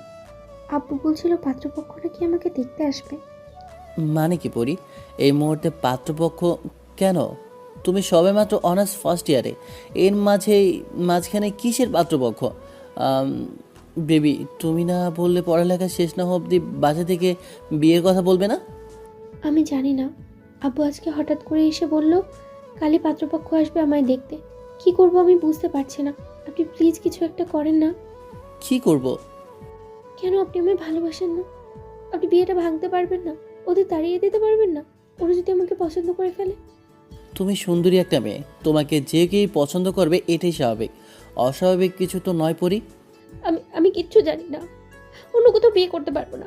আব্বু বলছিল পাত্রপক্ষ নাকি আমাকে দেখতে আসবে। মানে কি পড়ি, এই মুহূর্তে পাত্রপক্ষ কেন? তুমি সবেমাত্র অনার্স ফার্স্ট ইয়ারে, এর মাঝখানে কিসের পাত্রপক্ষ? বেবি, তুমি না বললে পড়ালেখা শেষ না হওয়া অবধি বাসা থেকে বিয়ের কথা বলবে না? আমি জানি না, আব্বু আজকে হঠাৎ করে এসে বলল কালই পাত্রপক্ষ আসবে আমায় দেখতে। কি করব আমি বুঝতে পারছি না। আপনি প্লিজ কিছু একটা করেন না। কি করব? কেন আপনি আমায় ভালোবাসেন না? আপনি বিয়েটা ভাঙতে পারবেন না? ওদের তাড়িয়ে দিতে পারবেন না? ওরা যদি আমাকে পছন্দ করে ফেলে? তুমি সুন্দরী একটা মেয়ে, তোমাকে যে কেউ পছন্দ করবে, এটাই স্বাভাবিক। অস্বাভাবিক কিছু তো নয় পরি। আমি কিচ্ছু জানি না। অন্য কোথাও বিয়ে করতে পারবো না।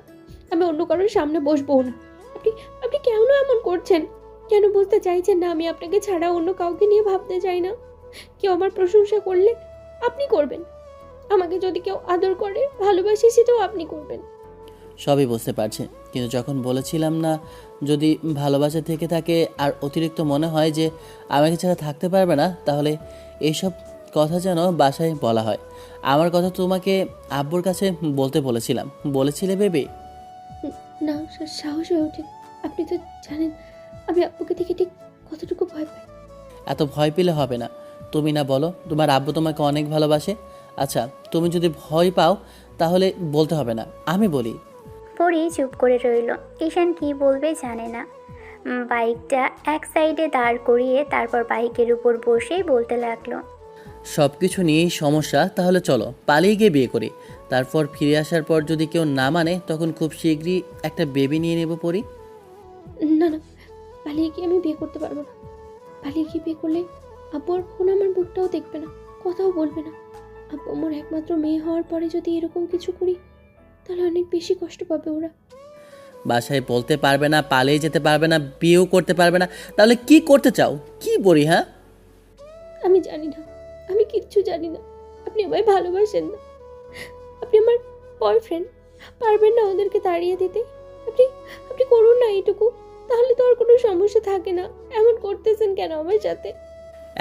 আমি অন্য কারোর সামনে বসবো না। আপনি আপনি কেন এমন করছেন? কেন বুঝতে চাইছেন না আমি আপনাকে ছাড়া অন্য কাউকে নিয়ে ভাবতে চাই না? কেউ আমার প্রশংসা করলে আপনি করবেন, আমাকে যদি কেউ আদর করে ভালোবাসে সেটাও আপনি করবেন। সবই বুঝতে পারছি, কিন্তু যখন বলেছিলাম না, যদি ভালোবাসা থেকে থাকে আর অতিরিক্ত মনে হয় যে আমাকে ছাড়া থাকতে পারবে না, তাহলে এইসব কথা যেন বাসায় বলা হয়। আমার কথা তোমাকে আব্বুর কাছে বলতে বলেছিলাম, বলেছিলে বেবি? না, সাহস হয়ে ওঠে। আপনি তো জানেন আমি আব্বুকে দেখে ঠিক কতটুকু ভয় পাই। এত ভয় পেলে হবে না। তুমি না বলো তোমার আব্বু তোমাকে অনেক ভালোবাসে? আচ্ছা, তুমি যদি ভয় পাও তাহলে বলতে হবে না, আমি বলি। পরি চুপ করে রইল। ঈশান কি বলবে জানে না। বাইকটা এক সাইডে দাঁড় করিয়ে তারপর বাইকের উপর বসেই বলতে লাগলো, সব কিছু নিয়েই সমস্যা, তাহলে চলো পালিয়ে গিয়ে বিয়ে করি। তারপর ফিরে আসার পর যদি কেউ না মানে, তখন খুব শীঘ্রই একটা বেবি নিয়ে নেব পরি। না না, পালিয়ে গিয়ে আমি বিয়ে করতে পারবো না। পালিয়ে গিয়ে বিয়ে করলে আব্বু আর কখনো আমার মুখটাও দেখবে না, কথাও বলবে না। আব্বু আমার একমাত্র মেয়ে হওয়ার পরে যদি এরকম কিছু করি তাহলে অনেক বেশি কষ্ট পাবে ওরা। বাসায় বলতে পারবে না, পালিয়ে যেতে পারবে না, বিয়েও করতে পারবে না, তাহলে কি করতে চাও? কি পরি? হ্যাঁ, আমি জানি না, আমি কিচ্ছু জানি না। আপনি আমায় ভালোবাসেন না, আপনি আমার বয়ফ্রেন্ড, পারবেন না ওদেরকে তাড়িয়ে দিতে? আপনি আপনি করুন না এইটুকু, তাহলে তো আর কোনো সমস্যা থাকে না। এমন করতেছেন কেন আমার সাথে?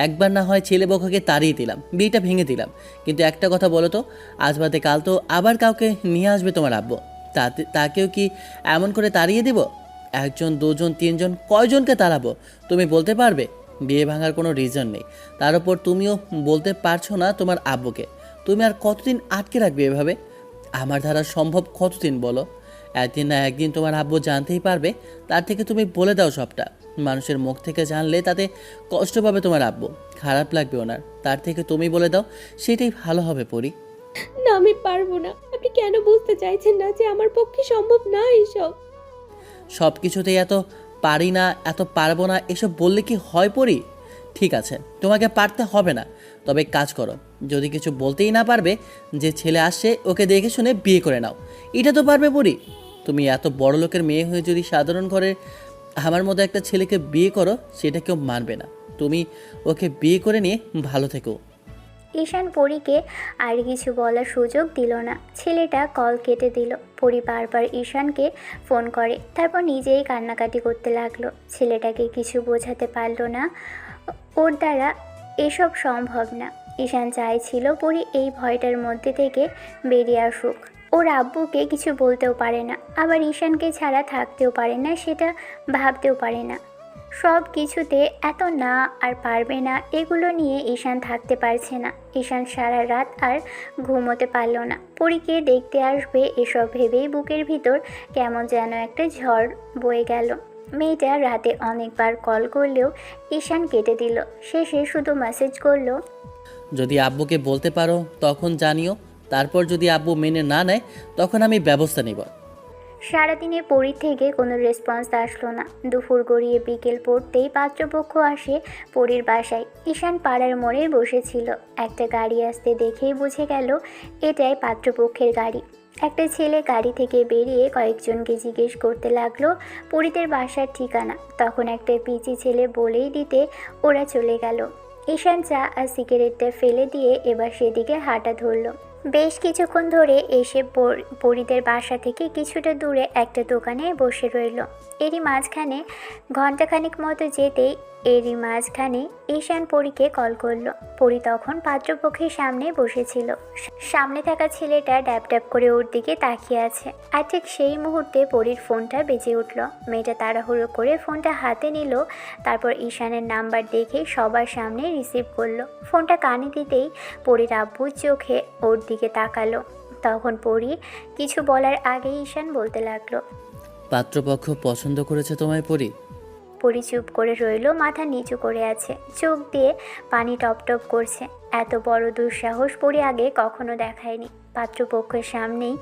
একবার না হয় ছেলে বউকে তাড়িয়ে দিলাম, বিয়েটা ভেঙে দিলাম, কিন্তু একটা কথা বলো তো, আজ বাদে কাল তো আবার কাউকে নিয়ে আসবে তোমার আব্বু। তাকেও কি এমন করে তাড়িয়ে দিব? একজন, দুজন, তিনজন, কয়জনকে তাড়াবো তুমি বলতে পারবে? বিয়ে ভাঙার কোনো রিজন নেই। তার উপর তুমিও বলতে পারছো না তোমার আব্বুকে। তুমি আর কতদিন আটকে রাখবে এভাবে? আমার দ্বারা সম্ভব কতদিন বলো? একদিন না একদিন তোমার আব্বু জানতেই পারবে। তার থেকে তুমি বলে দাও সবটা। মানুষের মুখ থেকে জানলে তাতে কষ্ট পাবে তোমার আব্বু, খারাপ লাগবে ওনার। তার থেকে তুমি বলে দাও, সেটাই ভালো হবে পরি। না, আমি পারবো না। আপনি কেন বুঝতে চাইছেন না যে আমার পক্ষে সম্ভব না এসব? সব কিছুতেই এত পারি না, এত পারবো না এসব বললে কি হয় পরি? ঠিক আছে, তোমাকে পারতে হবে না। তবে কাজ করো, যদি কিছু বলতেই না পারবে, যে ছেলে আসছে ওকে দেখে শুনে বিয়ে করে নাও। এটা তো পারবে পরি? তুমি এত বড় লোকের মেয়ে হয়ে যদি সাধারণ ঘরের আমার মতো একটা ছেলেকে বিয়ে করো, সেটা কেউ মানবে না। তুমি ওকে বিয়ে করে নিয়ে ভালো থেকো। ঈশান পরীকে আর কিছু বলার সুযোগ দিল না। ছেলেটা কল কেটে দিল। পরী বারবার ঈশানকে ফোন করে, তারপর নিজেই কান্নাকাটি করতে লাগলো। ছেলেটাকে কিছু বোঝাতে পারলো না, ওর দ্বারা এসব সম্ভব না। ঈশান চাইছিল পরী এই ভয়টার মধ্যে থেকে বেরিয়ে আসুক। ওর আব্বুকে কিছু বলতেও পারে না, আবার ঈশানকে ছাড়া থাকতেও পারে না, সেটা ভাবতেও পারে না। সব কিছুতে এত না আর পারবে না, এগুলো নিয়ে ঈশান থাকতে পারছে না। ঈশান সারা রাত আর ঘুমোতে পারল না। পরীকে দেখতে আসবে এসব ভেবেই বুকের ভিতর কেমন যেন একটা ঝড় বয়ে গেল। মেয়েটা রাতে অনেকবার কল করলেও ঈশান কেটে দিল। শেষে শুধু মেসেজ করলো, যদি আব্বুকে বলতে পারো তখন জানিও। তারপর যদি আব্বু মেনে না নেয়, তখন আমি ব্যবস্থা নেব। সারাদিনে পরীর থেকে কোনো রেসপন্স আসলো না। দুপুর গড়িয়ে বিকেল পড়তেই পাত্রপক্ষ আসে পরীর বাসায়। ঈশান পাড়ার মোড়ে বসেছিল। একটা গাড়ি আসতে দেখেই বুঝে গেল এটাই পাত্রপক্ষের গাড়ি। একটা ছেলে গাড়ি থেকে বেরিয়ে কয়েকজনকে জিজ্ঞেস করতে লাগলো পরীদের বাসার ঠিকানা। তখন একটা পিচি ছেলে বলেই দিতে ওরা চলে গেল। ঈশান চা আর সিগারেটটা ফেলে দিয়ে এবার সেদিকে হাঁটা ধরল। বেশ কিছুক্ষণ ধরে এসে পরীদের বাসা থেকে কিছুটা দূরে একটা দোকানে বসে রইল। এরই মাঝখানে ঘণ্টাখানিক মতো যেতেই ঈশান পরীকে কল করলো। পরী তখন পাত্রপক্ষের সামনে বসেছিল। সামনে থাকা ছেলেটা ড্যাব ড্যাব করে ওর দিকে তাকিয়ে আছে। আর ঠিক সেই মুহূর্তে পরীর ফোনটা বেজে উঠল। মেয়েটা তাড়াহুড়ো করে ফোনটা হাতে নিল, তারপর ঈশানের নাম্বার দেখে সবার সামনে রিসিভ করলো। ফোনটা কানে দিতেই পরীর আব্বুর চোখে ওর দিকে তাকালো। তখন পরী কিছু বলার আগেই ঈশান বলতে লাগলো, পাত্রপক্ষ পছন্দ করেছে তোমায় পরি? পরী চুপ করে রইল, মাথা নিচু করে আছে, চোখ দিয়ে পানি টপ টপ করছে। এত বড় দুঃসাহস পরী আগে কখনো দেখায়নি। পাত্রপক্ষের সামনেই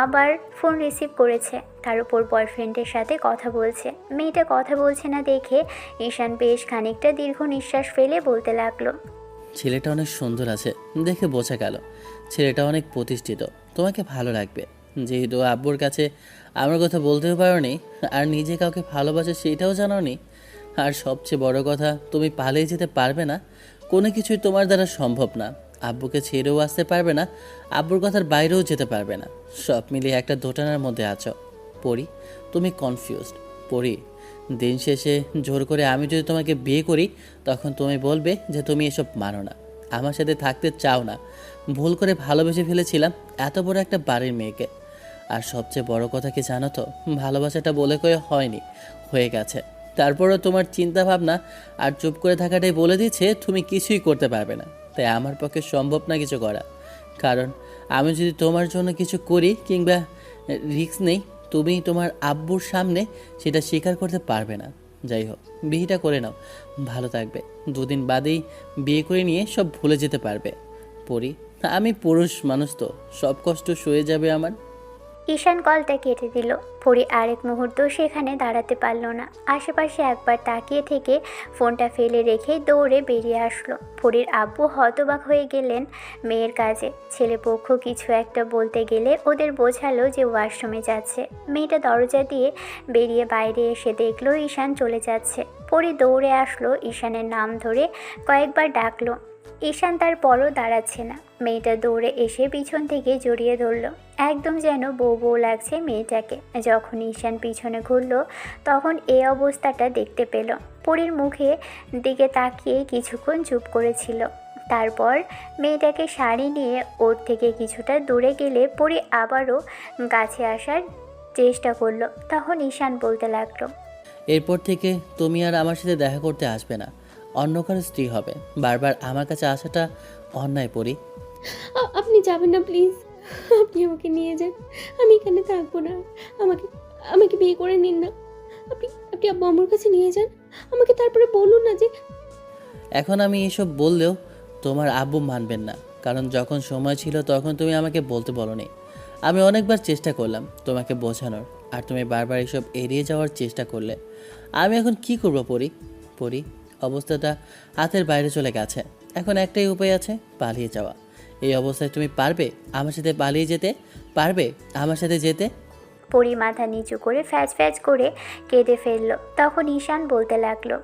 আবার ফোন রিসিভ করেছে, তার উপর বয়ফ্রেন্ডের সাথে কথা বলছে। মেয়েটা কথা বলছে না দেখে ঈশান বেশ খানিকটা দীর্ঘ নিঃশ্বাস ফেলে বলতে লাগলো, ছেলেটা অনেক সুন্দর আছে, দেখে বোঝা গেল। ছেলেটা অনেক প্রতিষ্ঠিত, তোমাকে ভালো লাগবে। যেহেতু আব্বুর কাছে আমার কথা বলতেও পারোনি, আর নিজে কাউকে ভালোবাসে সেটাও জানোনি, আর সবচেয়ে বড় কথা তুমি পালিয়ে যেতে পারবে না। কোনো কিছুই তোমার দ্বারা সম্ভব না। আব্বুকে ছেড়েও আসতে পারবে না, আব্বুর কথার বাইরেও যেতে পারবে না। সব মিলিয়ে একটা দোটানার মধ্যে আছো পরি। তুমি কনফিউজড পরি। দিন শেষে জোর করে আমি যদি তোমাকে বিয়ে করি, তখন তুমি বলবে যে তুমি এসব মানো না, আমার সাথে থাকতে চাও না। ভুল করে ভালোবেসে ফেলেছিলাম এত বড় একটা বাড়ির মেয়েকে। আর সবচেয়ে বড় কথা কি জানো তো, ভালোবাসাটা বলে কয়ে হয়নি, হয়ে গেছে। তারপরও তোমার চিন্তা ভাবনা আর চুপ করে থাকাটাই বলে দিচ্ছে তুমি কিছুই করতে পারবে না। তাই আমার পক্ষে সম্ভব না কিছু করা। কারণ আমি যদি তোমার জন্য কিছু করি কিংবা রিস্ক নেই, তুমি তোমার আব্বুর সামনে সেটা স্বীকার করতে পারবে না। যাই হোক, বিয়েটা করে নাও, ভালো থাকবে। দুদিন বাদেই বিয়ে করে নিয়ে সব ভুলে যেতে পারবে পরি। আমি পুরুষ মানুষ তো, সব কষ্ট সয়ে যাবে আমার। ঈশান কলটা কেটে দিল। পরী আরেক মুহূর্ত সেখানে দাঁড়াতে পারল না। আশেপাশে একবার তাকিয়ে থেকে ফোনটা ফেলে রেখে দৌড়ে বেরিয়ে আসলো। পরীর আব্বু হতবাক হয়ে গেলেন মেয়ের কাজে। ছেলেপক্ষ কিছু একটা বলতে গেলে ওদের বোঝালো যে ওয়াশরুমে যাচ্ছে। মেয়েটা দরজা দিয়ে বেরিয়ে বাইরে এসে দেখলো ঈশান চলে যাচ্ছে। পরী দৌড়ে আসলো, ঈশানের নাম ধরে কয়েকবার ডাকলো। ঈশান তার পরও দাঁড়াচ্ছে না। মেয়েটা দৌড়ে এসে পিছন থেকে জড়িয়ে ধরল। একদম যেন বউ বউ লাগছে মেয়েটাকে। যখন ঈশান পিছনে ঘুরল, তখন এই অবস্থাটা দেখতে পেল। পরীর মুখে দিকে তাকিয়ে কিছুক্ষণ চুপ করেছিল। তারপর মেয়েটাকে শাড়ি নিয়ে ওর থেকে কিছুটা দূরে গেলে পরি আবারও কাছে আসার চেষ্টা করলো। তখন ঈশান বলতে লাগলো, এরপর থেকে তুমি আর আমার সাথে দেখা করতে আসবে না, অন্য কারো স্ত্রী হবে। বারবার আমার কাছে আসাটা অন্যায় পরি। আপনি যাবেন না প্লিজ, আপনি আমাকে নিয়ে যান, আমি এখানে থাকবো না। আমাকে আমাকে বিয়ে করে নিন না। আপনি আপনি আব্বু আমার কাছে নিয়ে যান আমাকে, তারপরে বলুন না যে এখন আমি এসব বললেও তোমার আব্বু মানবেন না, কারণ যখন সময় ছিল তখন তুমি আমাকে বলতে বলোনি। আমি অনেকবার চেষ্টা করলাম তোমাকে বোঝানোর, আর তুমি বারবার এসব এড়িয়ে যাওয়ার চেষ্টা করলে। আমি এখন কি করব পরি? পরি, অবস্থাটা হাতের বাইরে চলে গেছে। এখন একটাই উপায় আছে, পালিয়ে যাওয়া। এই অবস্থায় তুমি পারবে আমার সাথে পালিয়ে যেতে? পারবে আমার সাথে যেতে? পরি মাথা নিচু করে ফ্যাচ ফ্যাচ করে কেঁদে ফেললো। তখন ঈশান বলতে লাগলো,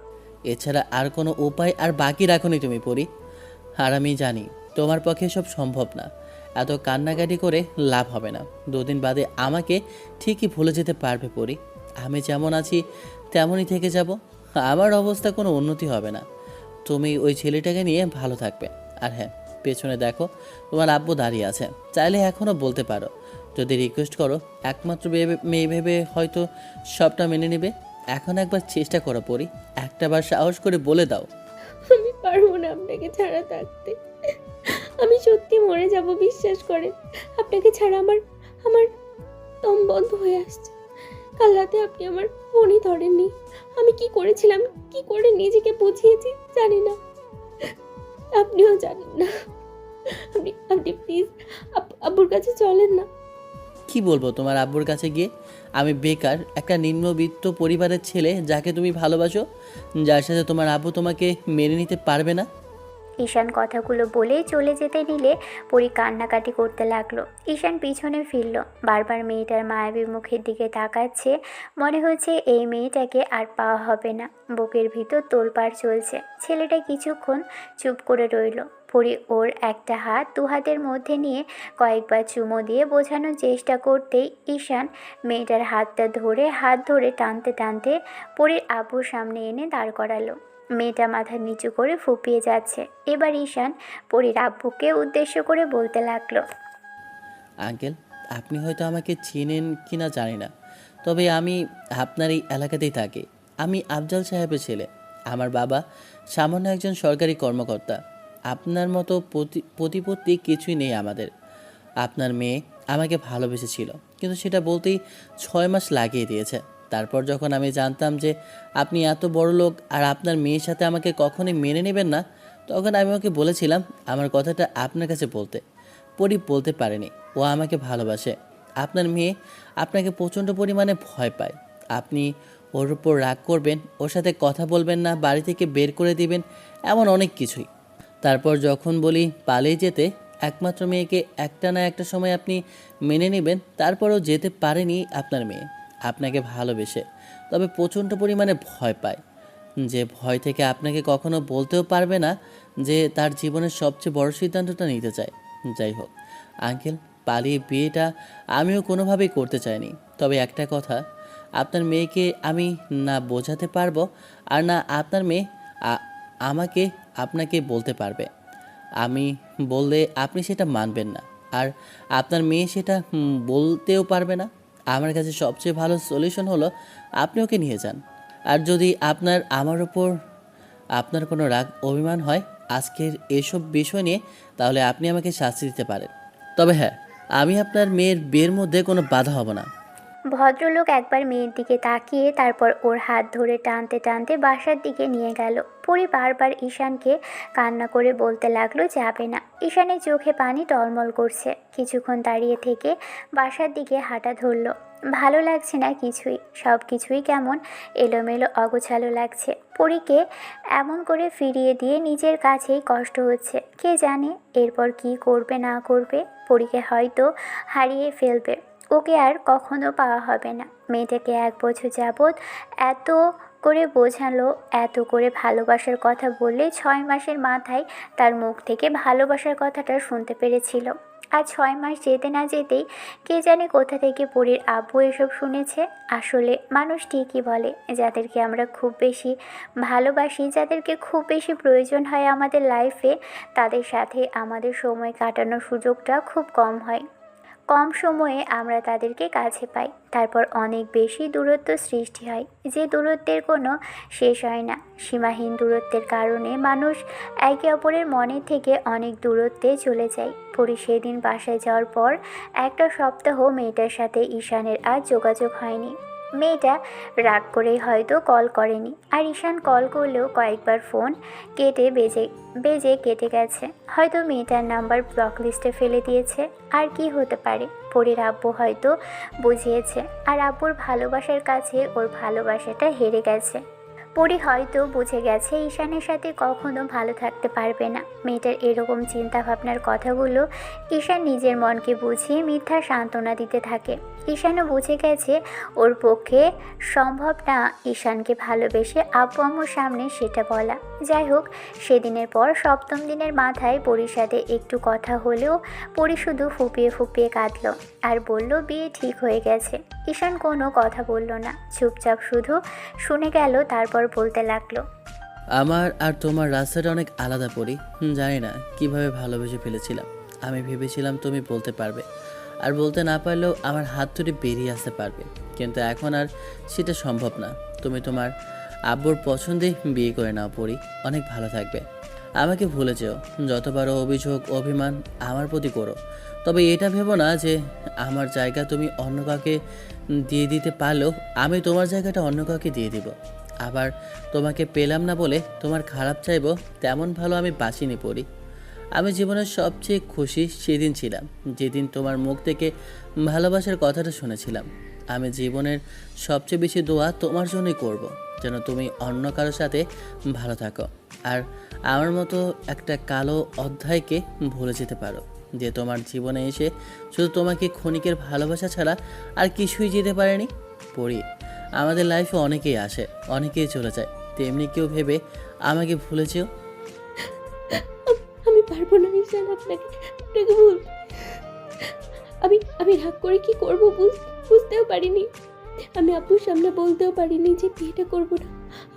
এছাড়া আর কোনো উপায় আর বাকি রাখোনি তুমি পরি। আর আমি জানি তোমার পক্ষে সব সম্ভব না। এত কান্নাকাটি করে লাভ হবে না। দুদিন বাদে আমাকে ঠিকই ভুলে যেতে পারবে পরি। আমি যেমন আছি তেমনই থেকে যাব। আমার অবস্থা কোনো উন্নতি হবে না। তুমি ওই ছেলেটাকে নিয়ে ভালো থাকবে। আর হ্যাঁ, পেছনে দেখো তোমার আব্বু দাঁড়িয়ে আছে, চাইলে এখনও বলতে পারো। যদি রিকোয়েস্ট করো, একমাত্র মেয়ে ভেবে হয়তো সবটা মেনে নেবে। এখন একবার চেষ্টা করো পরি, একটাবার সাহস করে বলে দাও। আমি পারবো না আপনাকে ছাড়া থাকতে, আমি সত্যি মরে যাব, বিশ্বাস করেন। আপনাকে ছাড়া আমার আমার দম বন্ধ হয়ে আসছে। কাল রাতে আপনি আমার ফোনই ধরেননি। আমি কি করেছিলাম, কি করে নিজেকে বুঝিয়েছি জানি না, আপনিও জানেন না। আপনি আপনি প্লিজ আব্বুর কাছে চলেন না। কি বলবো তোমার আব্বুর কাছে গিয়ে? আমি বেকার একটা নিম্নবিত্ত পরিবারের ছেলে, যাকে তুমি ভালোবাসো, যার সাথে তোমার আব্বু তোমাকে মেনে নিতে পারবে না। ঈশান কথাগুলো বলেই চলে যেতে নিলে পরি কান্নাকাটি করতে লাগলো। ঈশান পিছনে ফিরল, বারবার মেয়েটার মায়াবী মুখের দিকে তাকাচ্ছে। মনে হচ্ছে এই মেয়েটাকে আর পাওয়া হবে না। বুকের ভিতর তোলপাড় চলছে। ছেলেটা কিছুক্ষণ চুপ করে রইল। পরি ওর একটা হাত দু হাতের মধ্যে নিয়ে কয়েকবার চুমো দিয়ে বোঝানোর চেষ্টা করতেই ঈশান মেয়েটার হাত ধরে টানতে টানতে পরির আব্বুর সামনে এনে দাঁড় করালো। মেয়েটা মাথা নিচু করে ফুপিয়ে যাচ্ছে। এবার ঈশান পরির আব্বুকে উদ্দেশ্য করে বলতে লাগলো, আঙ্কেল, আপনি হয়তো আমাকে চেনেন কিনা জানি না, তবে আমি আপনার এই এলাকাতেই থাকি। আমি আফজাল সাহেবের ছেলে। আমার বাবা সামান্য একজন সরকারি কর্মকর্তা। আপনার মতো প্রতিপত্তি কিছুই নেই আমাদের। আপনার মেয়ে আমাকে ভালোবেসেছিল, কিন্তু সেটা বলতেই 6 মাস লাগিয়ে দিয়েছে। তারপর যখন আমি জানতাম যে আপনি এত বড় লোক আর আপনার মেয়ের সাথে আমাকে কখনোই মেনে নেবেন না, তখন আমি ওকে বলেছিলাম আমার কথাটা আপনার কাছে বলতে। পরি বলতে পারেনি ও আমাকে ভালোবাসে। আপনার মেয়ে আপনাকে প্রচণ্ড পরিমাণে ভয় পায়। আপনি ওর উপর রাগ করবেন, ওর সাথে কথা বলবেন না, বাড়ি থেকে বের করে দিবেন, এমন অনেক কিছুই। তারপর যখন বলি পালিয়ে যেতে, একমাত্র মেয়েকে একটা না একটা সময় আপনি মেনে নেবেন, তারপরেও যেতে পারেনি আপনার মেয়ে। আপনাকে ভালোবেসে, তবে প্রচণ্ড পরিমাণে ভয় পায়, যে ভয় থেকে আপনাকে কখনো বলতেও পারবে না যে তার জীবনের সবচেয়ে বড় সিদ্ধান্তটা নিতে চায়। যাই হোক আঙ্কেল, পালিয়ে বিয়েটা আমিও কোনোভাবেই করতে চাইনি। তবে একটা কথা, আপনার মেয়েকে আমি না বোঝাতে পারবো, আর না আপনার মেয়ে আমাকে আপনাকে বলতে পারবে। আমি বললে আপনি সেটা মানবেন না, আর আপনার মেয়ে সেটা বলতেও পারবে না। আমার কাছে সবচেয়ে ভালো সলিউশন হলো আপনি ওকে নিয়ে যান। আর যদি আমার ওপর আপনার কোনো রাগ অভিমান হয় আজকের এসব বিষয় নিয়ে, তাহলে আপনি আমাকে শাস্তি দিতে পারেন। তবে হ্যাঁ, আমি আপনার মেয়ের বিয়ের মধ্যে কোনো বাধা হব না। ভদ্রলোক একবার মেয়ের দিকে তাকিয়ে তারপর ওর হাত ধরে টানতে টানতে বাসার দিকে নিয়ে গেল। পরি বারবার ঈশানকে কান্না করে বলতে লাগলো যাবে না। ঈশানের চোখে পানি টলমল করছে। কিছুক্ষণ দাঁড়িয়ে থেকে বাসার দিকে হাঁটা ধরল। ভালো লাগছে না কিছুই, সব কিছুই কেমন এলোমেলো অগোছালো লাগছে। পরীকে এমন করে ফিরিয়ে দিয়ে নিজের কাছেই কষ্ট হচ্ছে। কে জানে এরপর কি করবে না করবে। পরীকে হয়তো হারিয়ে ফেলবে, ওকে আর কখনো পাওয়া হবে না। মেয়েটাকে 1 বছর যাবৎ এত করে বোঝালো, এত করে ভালোবাসার কথা বললে 6 মাসের মাথায় তার মুখ থেকে ভালোবাসার কথাটা শুনতে পেরেছিল। আজ 6 মাস যেতে না যেতেই কে জানে কোথা থেকে পরীর আব্বু এসব শুনেছে। আসলে মানুষ ঠিকই বলে, যাদেরকে আমরা খুব বেশি ভালোবাসি, যাদেরকে খুব বেশি প্রয়োজন হয় আমাদের লাইফে, তাদের সাথে আমাদের সময় কাটানোর সুযোগটা খুব কম হয়। কম সময়ে আমরা তাদেরকে কাছে পাই, তারপর অনেক বেশি দূরত্ব সৃষ্টি হয়, যে দূরত্বের কোনো শেষ হয় না। সীমাহীন দূরত্বের কারণে মানুষ একে অপরের মনে থেকে অনেক দূরত্বে চলে যায়। পরি সেদিন বাসায় যাওয়ার পর একটা সপ্তাহ মেয়েটার সাথে ঈশানের আর যোগাযোগ হয়নি। মেয়েটা রাগ করেই হয়তো কল করেনি, আর ঈশান কল করলেও কয়েকবার ফোন বেজে কেটে গেছে। হয়তো মেয়েটার নাম্বার ব্লক লিস্টে ফেলে দিয়েছে। আর কি হতে পারে, পরীর আব্বু হয়তো বুঝিয়েছে, আর আব্বুর ভালোবাসার কাছে ওর ভালোবাসাটা হেরে গেছে। পরি হয়তো বুঝে গেছে ঈশানের সাথে কখনো ভালো থাকতে পারবে না। মেয়েটার এরকম চিন্তাভাবনার কথাগুলো ঈশান নিজের মনকে বুঝিয়ে মিথ্যা সান্ত্বনা দিতে থাকে। ঈশানও বুঝে গেছে ওর পক্ষে সম্ভব না ঈশানকে ভালোবেসে আব্বু আম্মুর সামনে সেটা বলা। যাই হোক, সেদিনের পর 7ম দিনের মাথায় পরির সাথে একটু কথা হলেও পরি শুধু ফুপিয়ে ফুপিয়ে কাঁদল আর বলল বিয়ে ঠিক হয়ে গেছে। ঈশান কোনো কথা বলল না, চুপচাপ শুধু শুনে গেল, তারপর বলতে লাগলো, আমার আর তোমার রাস্তাটা অনেক আলাদা পড়ি। জানি না কিভাবে ভালোবেসে ফেলেছিলাম। আমি ভেবেছিলাম তুমি বলতে পারবে, আর বলতে না পারলেও আমার হাত ধরে বেরিয়ে আসতে পারবে, কিন্তু এখন আর সেটা সম্ভব না। তুমি তোমার আব্বুর পছন্দে বিয়ে করে নাও পড়ি, অনেক ভালো থাকবে। আমাকে ভুলে যেও, যতবারও অভিযোগ অভিমান আমার প্রতি করো, তবে এটা ভেবো না যে আমার জায়গা তুমি অন্য কাউকে দিয়ে দিতে পারলেও আমি তোমার জায়গাটা অন্য কাউকে দিয়ে দিব। আবার তোমাকে পেলাম না বলে তোমার খারাপ চাইবো, তেমন ভালো আমি বাসিনি পড়ি। আমি জীবনের সবচেয়ে খুশি সেদিন ছিলাম যেদিন তোমার মুখ থেকে ভালোবাসার কথাটা শুনেছিলাম। আমি জীবনের সবচেয়ে বেশি দোয়া তোমার জন্যই করব, যেন তুমি অন্য কারোর সাথে ভালো থাকো, আর আমার মতো একটা কালো অধ্যায়কে ভুলে যেতে পারো, যে তোমার জীবনে এসে শুধু তোমাকে ক্ষণিকের ভালোবাসা ছাড়া আর কিছুই যেতে পারেনি। পড়ি, আমাদের লাইফে অনেকেই আসে, অনেকেই চলে যায়, তেমনি কেউ ভেবে আমাকে ভুলে যেও। আমি পারবো না ঈশান, আপনাকে ভুল। আমি রাগ করে কি করব বুঝতেও পারিনি। আমি আব্বুর সামনে বলতেও পারিনি যে বিয়েটা করবো না।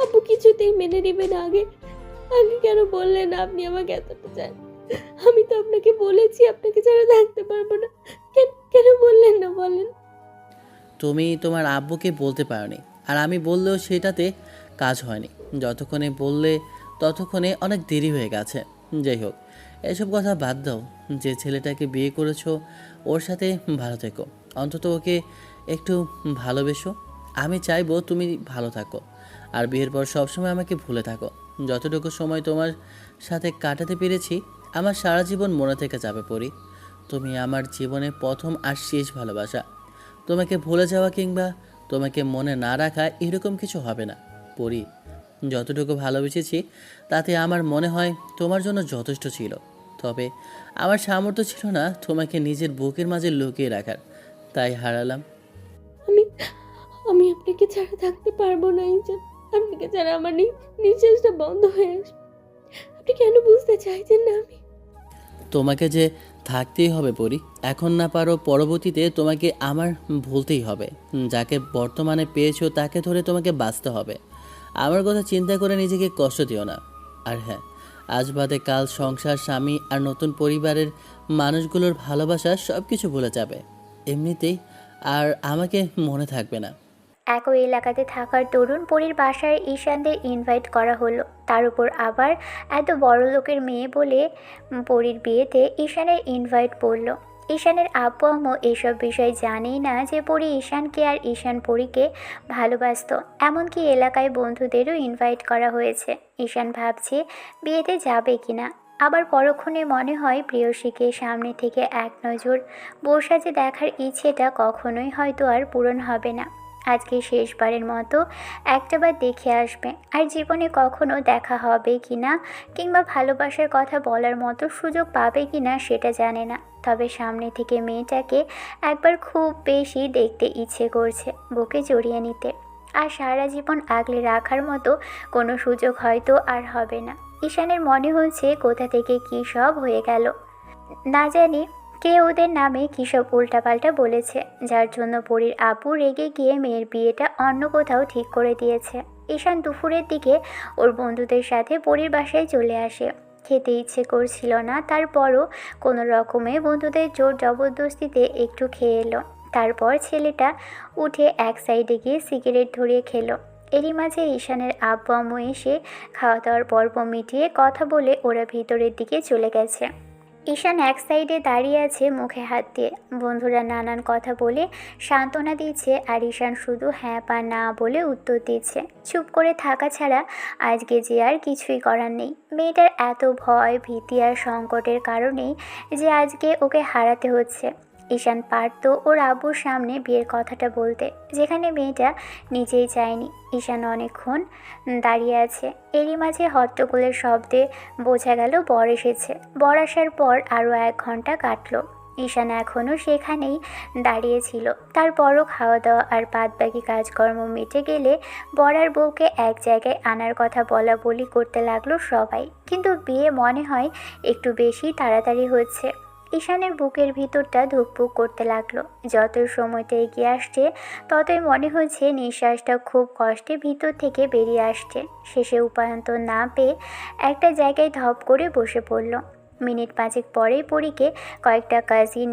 আব্বু কিছুতেই মেনে নেবে না। আগে কেন বললেন না আপনি আমাকে এতটা চান? আমি তো আপনাকে বলেছি আপনাকে ছাড়া থাকতে পারবো না। কেন বললেন না বলেন? তুমি তোমার আব্বুকে বলতে পারোনি, আর আমি বললেও সেটাতে কাজ হয়নি। যতক্ষণে বললে ততক্ষণে অনেক দেরি হয়ে গেছে। যাই হোক, এসব কথা বাদ দাও। যে ছেলেটাকে বিয়ে করেছো ওর সাথে ভালো থেকো, অন্তত ওকে একটু ভালোবেসো। আমি চাইবো তুমি ভালো থাকো, আর বিয়ের পর সবসময় আমাকে ভুলে থাকো। যতটুকু সময় তোমার সাথে কাটাতে পেরেছি আমার সারা জীবন মনে থেকে যাবে পরি। তুমি আমার জীবনে প্রথম আর শেষ ভালোবাসা। তোমাকে ভুলে যাওয়া কিংবা তোমাকে মনে না রাখা এরকম কিছু হবে না পরি। যতটুকু ভালোবেসেছি তাতে আমার মনে হয় তোমার জন্য যথেষ্ট ছিল, তবে আমার সামর্থ্য ছিল না তোমাকে নিজের বুকের মাঝে লুকিয়ে রাখার, তাই হারালাম। আমি আমি আপনাকে ছাড়া থাকতে পারবো না ঈশান। আপনাকে ছাড়া আমার নিঃশ্বাসটা বন্ধ হয়ে আসবে। আপনি কেন বুঝতে চাইছেন না? তোমাকে যে থাকতেই হবে পরি, এখন না পারো পরবর্তীতে তোমাকে আমার ভুলতেই হবে। যাকে বর্তমানে পেয়েছো তাকে ধরে তোমাকে বাঁচতে হবে। আমার কথা চিন্তা করে নিজেকে কষ্ট দিও না। আর হ্যাঁ, আজ বাদে কাল সংসার, স্বামী আর নতুন পরিবারের মানুষগুলোর ভালোবাসা সব কিছু ভুলে যাবে এমনিতেই, আর আমাকে মনে থাকবে না। একই এলাকাতে থাকার তরুণ পরীর বাসায় ঈশানদের ইনভাইট করা হলো। তার উপর আবার এত বড় লোকের মেয়ে বলে পরীর বিয়েতে ঈশানের ইনভাইট পড়ল। ঈশানের আব্বু আম্মু এসব বিষয় জানেই না যে পরী ঈশানকে আর ঈশান পরীকে ভালোবাসত। এমনকি এলাকায় বন্ধুদেরও ইনভাইট করা হয়েছে। ঈশান ভাবছে বিয়েতে যাবে কিনা, আবার পরক্ষণে মনে হয় প্রেয়সীকে সামনে থেকে এক নজর বউ সাজে দেখার ইচ্ছেটা কখনোই হয়তো আর পূরণ হবে না। আজকে শেষবারের মতো একটাবার দেখে আসবে, আর জীবনে কখনো দেখা হবে কিনা কিংবা ভালোবাসার কথা বলার মতো সুযোগ পাবে কিনা সেটা জানে না, তবে সামনে থেকে মেয়েটাকে একবার খুব বেশি দেখতে ইচ্ছে করছে, বুকে জড়িয়ে নিতে। আর সারা জীবন আগলে রাখার মতো কোনো সুযোগ হয়তো আর হবে না। ঈশানের মনে হচ্ছে কোথা থেকে কী সব হয়ে গেল, না জানি কে ওদের নামে কিসব উল্টাপাল্টা বলেছে, যার জন্য পরীর আপু রেগে গিয়ে মেয়ের বিয়েটা অন্য কোথাও ঠিক করে দিয়েছে। ঈশান দুপুরের দিকে ওর বন্ধুদের সাথে পরীর বাসায় চলে আসে। খেতে ইচ্ছে করছিল না, তারপরও কোনো রকমে বন্ধুদের জোর জবরদস্তিতে একটু খেয়ে এলো। তারপর ছেলেটা উঠে এক সাইডে গিয়ে সিগারেট ধরিয়ে খেলো। এরই মাঝে ঈশানের আব্বু আম্মু এসে খাওয়া দাওয়ার পর্ব মিটিয়ে কথা বলে ওরা ভিতরের দিকে চলে গেছে। ঈশান এক সাইডে দাঁড়িয়ে আছে মুখে হাত দিয়ে। বন্ধুরা নানান কথা বলে সান্ত্বনা দিচ্ছে আর ঈশান শুধু হ্যাঁ বা না বলে উত্তর দিচ্ছে। চুপ করে থাকা ছাড়া আজকে যে আর কিছুই করার নেই। মেয়েটার এত ভয় ভীতি আর সংকটের কারণেই যে আজকে ওকে হারাতে হচ্ছে। ঈশান পারত ওর আব্বুর সামনে বিয়ের কথাটা বলতে, যেখানে মেয়েটা নিজেই চায়নি। ঈশান অনেকক্ষণ দাঁড়িয়ে আছে। এরই মাঝে হট্টগোলের শব্দে বোঝা গেল বর এসেছে। বর আসার পর আরও 1 ঘন্টা কাটলো। ঈশান এখনও সেখানেই দাঁড়িয়েছিল। তারপরও খাওয়া দাওয়া আর বাদবাকি কাজকর্ম মিটে গেলে বর আর বউকে এক জায়গায় আনার কথা বলা বলি করতে লাগলো সবাই। কিন্তু বিয়ে মনে হয় একটু বেশি তাড়াতাড়ি হচ্ছে। ঈশানের বুকের ভিতরটা ধুকপুক করতে লাগলো। যতই সময়টা এগিয়ে আসছে ততই মনে হচ্ছে নিঃশ্বাসটা খুব কষ্টে ভিতর থেকে বেরিয়ে আসছে। শেষে উপায়ন্তর না পেয়ে একটা জায়গায় ধপ করে বসে পড়ল। মিনিট 5 পরেই পরীকে কয়েকটা কাজিন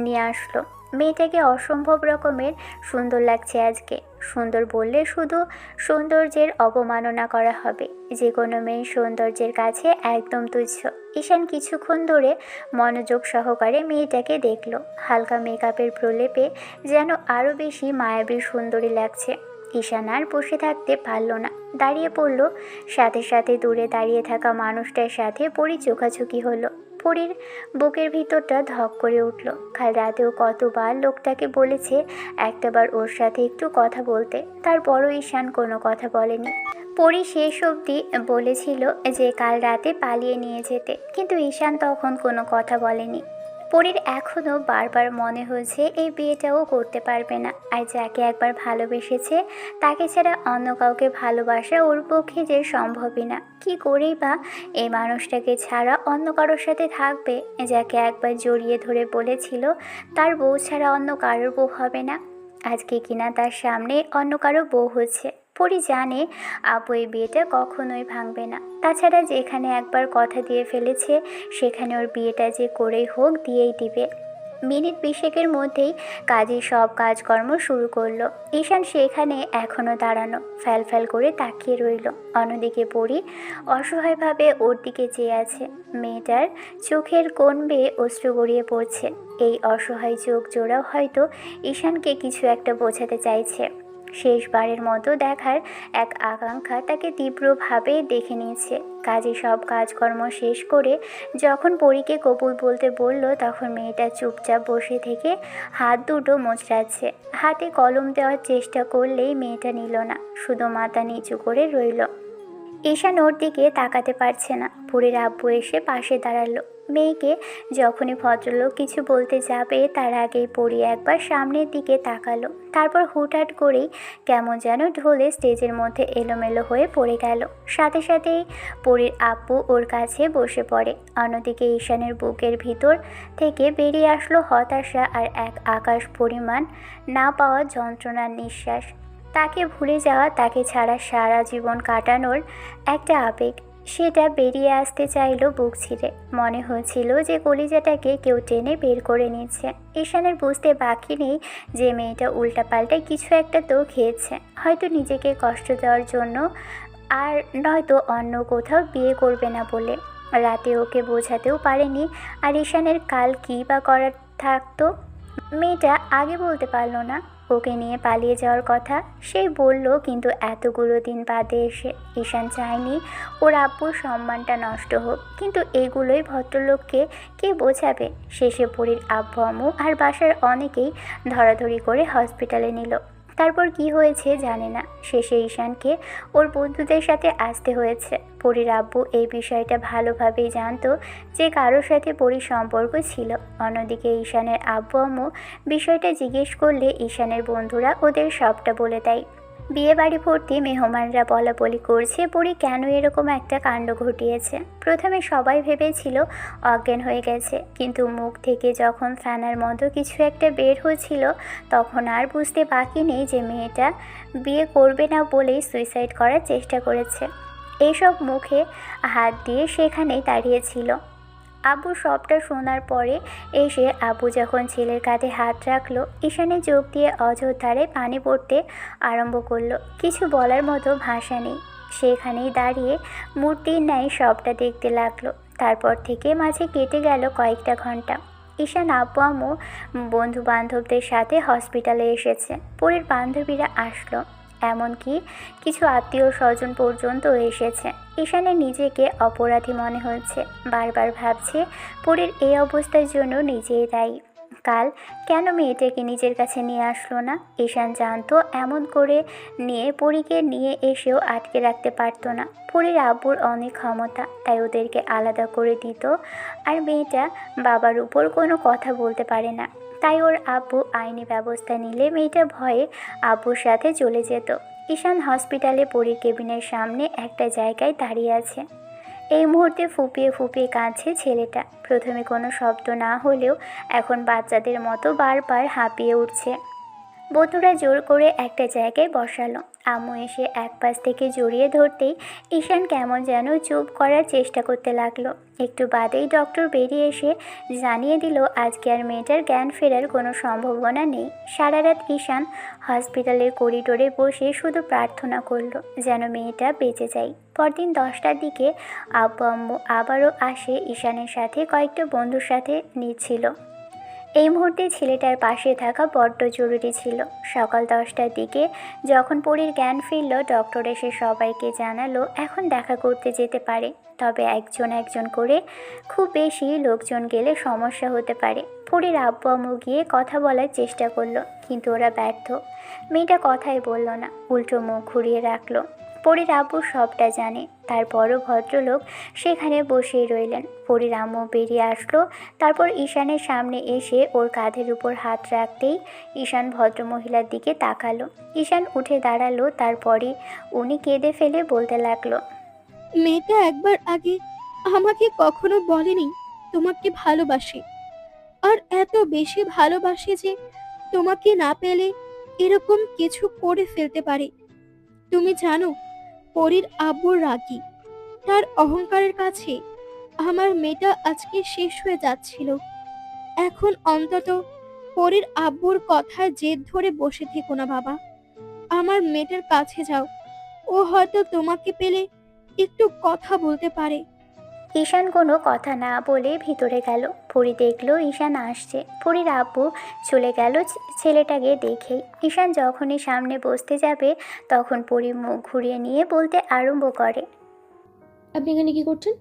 নিয়ে আসলো। মেয়েটাকে অসম্ভব রকমের সুন্দর লাগছে আজকে। সুন্দর বললে শুধু সৌন্দর্যের অবমাননা করা হবে। যে কোনো মেয়ের সৌন্দর্যের কাছে একদম তুচ্ছ। ঈশান কিছুক্ষণ ধরে মনোযোগ সহকারে মেয়েটাকে দেখল। হালকা মেকআপের প্রলেপে যেন আরও বেশি মায়াবী সুন্দরী লাগছে। ঈশান আর বসে থাকতে পারল না, দাঁড়িয়ে পড়ল। সাথে সাথে দূরে দাঁড়িয়ে থাকা মানুষটার সাথে পরী চোখাচোখি হলো। পরীর বুকের ভিতরটা ধক করে উঠল। কাল রাতেও কতবার লোকটাকে বলেছে একটাবার ওর সাথে একটু কথা বলতে, তারপরও ঈশান কোনো কথা বলেনি। পরী শেষ অবধি বলেছিল যে কাল রাতে পালিয়ে নিয়ে যেতে, কিন্তু ঈশান তখন কোনো কথা বলেনি। পরীর এখনও বারবার মনে হয়েছে এই বিয়েটাও করতে পারবে না। আর যাকে একবার ভালোবেসেছে তাকে ছাড়া অন্য কাউকে ভালোবাসা ওর পক্ষে যে সম্ভবই না। কি করেই বা এই মানুষটাকে ছাড়া অন্য কারোর সাথে থাকবে, যাকে একবার জড়িয়ে ধরে বলেছিল তার বউ ছাড়া অন্য কারোর বউ হবে না। আজকে কিনা তার সামনে অন্য কারো বউ হচ্ছে। পরী জানে আপু এই বিয়েটা কখনোই ভাঙবে না। তাছাড়া যেখানে একবার কথা দিয়ে ফেলেছে সেখানে ওর বিয়েটা যে করেই হোক দিয়েই দিবে। মিনিট 20 মধ্যেই কাজের সব কাজকর্ম শুরু করলো। ঈশান সেখানে এখনও দাঁড়ানো, ফ্যাল করে তাকিয়ে রইল। অন্যদিকে পরী অসহায়ভাবে ওর দিকে চেয়ে আছে। মেয়েটার চোখের কোণ বেয়ে অশ্রু গড়িয়ে পড়ছে। এই অসহায় চোখ জোড়াও হয়তো ঈশানকে কিছু একটা বোঝাতে চাইছে। শেষবারের মতো দেখার এক আকাঙ্ক্ষা তাকে তীব্রভাবে দেখে নিয়েছে। কাজে সব কাজকর্ম শেষ করে যখন পরীকে কবুল বলতে বলল, তখন মেয়েটা চুপচাপ বসে থেকে হাত দুটো মোচড়াচ্ছে। হাতে কলম দেওয়ার চেষ্টা করলেই মেয়েটা নিল না, শুধু মাথা নিচু করে রইল। ঈশান ওর দিকে তাকাতে পারছে না। পরীর আব্বু এসে পাশে দাঁড়ালো। মেয়েকে যখনই ভদ্রলোক কিছু বলতে যাবে তার আগেই পরী একবার সামনের দিকে তাকালো। তারপর হুটহাট করেই কেমন যেন ঢলে স্টেজের মধ্যে এলোমেলো হয়ে পড়ে গেল। সাথে সাথেই পরীর আব্বু ওর কাছে বসে পড়ে। অন্যদিকে ঈশানের বুকের ভিতর থেকে বেরিয়ে আসলো হতাশা আর এক আকাশ পরিমাণ না পাওয়া যন্ত্রণার নিঃশ্বাস। তাকে ভুলে যাওয়া, তাকে ছাড়া সারা জীবন কাটানোর একটা আবেগ। সেটা বেরিয়ে আসতে চাইলো বুক ছিঁড়ে। মনে হচ্ছিল যে কলিজাটাকে কেউ টেনে বের করে নিচ্ছে। ঈশানের বুঝতে বাকি নেই যে মেয়েটা উল্টাপাল্টা কিছু একটা তো খেয়েছে, হয়তো নিজেকে কষ্ট দেওয়ার জন্য, আর নয়তো অন্য কোথাও বিয়ে করবে না বলে। রাতে ওকে বোঝাতেও পারেনি। আর ঈশানের কাল কী বা করার থাকতো, মেয়েটা আগে বলতে পারলো না ওকে নিয়ে পালিয়ে যাওয়ার কথা। সেই বলল, কিন্তু এতগুলো দিন বাদে এসে। ঈশান চায়নি ওর আব্বুর সম্মানটা নষ্ট হোক, কিন্তু এগুলোই ভদ্রলোককে কে বোঝাবে। শেষে পরীর আব্বু আম্মু আর বাসার অনেকেই ধরাধরি করে হসপিটালে নিল। তারপর কি হয়েছে জানে না। শেষে ঈশানকে ওর বন্ধুদের সাথে আসতে হয়েছে। পরীর আব্বু এই বিষয়টা ভালোভাবেই জানতো যে কারোর সাথে পরীর সম্পর্ক ছিল। অন্যদিকে ঈশানের আব্বু আম্মু বিষয়টা জিজ্ঞেস করলে ঈশানের বন্ধুরা ওদের সবটা বলে দেয়। বিয়ে বাড়ি ভর্তি মেহমানরা বলাবলি করছে পরি কেন এরকম একটা কাণ্ড ঘটিয়েছে। প্রথমে সবাই ভেবেছিল অজ্ঞান হয়ে গেছে, কিন্তু মুখ থেকে যখন ফ্যানার মতো কিছু একটা বের হচ্ছিল তখন আর বুঝতে বাকি নেই যে মেয়েটা বিয়ে করবে না বলেই সুইসাইড করার চেষ্টা করেছে। এইসব মুখে হাত দিয়ে সেখানেই দাঁড়িয়েছিল। আব্বু সবটা শোনার পরে এসে আব্বু যখন ছেলের কাঁধে হাত রাখলো, ঈশানে যোগ দিয়ে অযোধ্যারে পানি পড়তে আরম্ভ করলো। কিছু বলার মতো ভাষা নেই, সেখানেই দাঁড়িয়ে মূর্তির ন্যায় সবটা দেখতে লাগলো। তারপর থেকে মাঝে কেটে গেল কয়েকটা ঘন্টা। ঈশান আব্বু আম্মু বন্ধু বান্ধবদের সাথে হসপিটালে এসেছে, পরীর বান্ধবীরা আসলো, এমনকি কিছু আত্মীয় স্বজন পর্যন্ত এসেছে। ঈশানের নিজেকে অপরাধী মনে হচ্ছে, বারবার ভাবছে পরীর এই অবস্থার জন্য নিজেই দায়ী। কাল কেন মেয়েটাকে নিজের কাছে নিয়ে আসলো না? ঈশান জানতো এমন করে নিয়ে পরীকে নিয়ে এসেও আটকে রাখতে পারতো না। পরীর আব্বুর অনেক ক্ষমতা, তাই ওদেরকে আলাদা করে দিত। আর মেয়েটা বাবার উপর কোনো কথা বলতে পারে না, তাই ওর আব্বু আইনি ব্যবস্থা নিলে মেয়েটা ভয়ে আব্বুর সাথে চলে যেত। ঈশান হসপিটালে পরীর কেবিনের সামনে একটা জায়গায় দাঁড়িয়ে আছে। এই মুহূর্তে ফুপিয়ে ফুপিয়ে কাঁদছে ছেলেটা। প্রথমে কোনো শব্দ না হলেও এখন বাচ্চাদের মতো বারবার হাঁপিয়ে উঠছে। বন্ধুরা জোর করে একটা জায়গায় বসালো। আম্মু এসে এক পাশ থেকে জড়িয়ে ধরতেই ঈশান কেমন যেন চুপ করার চেষ্টা করতে লাগলো। একটু বাদেই ডক্টর বেরিয়ে এসে জানিয়ে দিল আজকে আর মেয়েটার জ্ঞান ফেরার কোনো সম্ভাবনা নেই। সারা রাত ঈশান হসপিটালের করিডোরে বসে শুধু প্রার্থনা করলো যেন মেয়েটা বেঁচে যায়। পরদিন 10টার দিকে আব্বু আম্মু আবারও আসে ঈশানের সাথে কয়েকটা বন্ধুর সাথে নিচ্ছিল। এই মুহূর্তে ছেলেটার পাশে থাকা বড্ড জরুরি ছিল। সকাল 10টার দিকে যখন পরীর জ্ঞান ফিরল, ডক্টর এসে সবাইকে জানালো এখন দেখা করতে যেতে পারে, তবে একজন একজন করে, খুব বেশি লোকজন গেলে সমস্যা হতে পারে। পরীর আব্বু আম্মু গিয়ে কথা বলার চেষ্টা করলো, কিন্তু ওরা ব্যর্থ। মেয়েটা কথাই বলল না, উল্টো মুখ ঘুরিয়ে রাখলো। পরীর আব্বু সবটা জানে, তারপরও ভদ্রলোক সেখানে বসেই রইলেন। পরীর আম্মু বেরিয়ে আসলো, তারপর ঈশানের সামনে এসে ওর কাঁধের উপর হাত রাখতেই ঈশান ভদ্রমহিলার দিকে তাকালো। ঈশান উঠে দাঁড়ালো, তারপরই উনি কেঁদে ফেলে বলতে লাগলো, মেয়েটা একবার আগে আমাকে কখনো বলেনি তোমাকে ভালোবাসে, আর এত বেশি ভালোবাসে যে তোমাকে না পেলে এরকম কিছু করে ফেলতে পারে। তুমি জানো পরীর আব্বুর রাগী, তার অহংকারের কাছে আমার মেয়েটা আজকে শেষ হয়ে যাচ্ছিল। এখন অন্তত পরীর আব্বুর কথার জেদ ধরে বসে থেকো না বাবা, আমার মেয়েটার কাছে যাও, ও হয়তো তোমাকে পেলে একটু কথা বলতে পারে। ঈশান কোনো কথা না বলে ভিতরে গেল। পরী দেখলো ঈশান আসছে। পরীর আব্বু চলে গেল ছেলেটাকে দেখেই। ঈশান যখনই সামনে বসতে যাবে তখন পরী মুখ ঘুরিয়ে নিয়ে বলতে আরম্ভ করে, আপনি এখানে কি করছেন?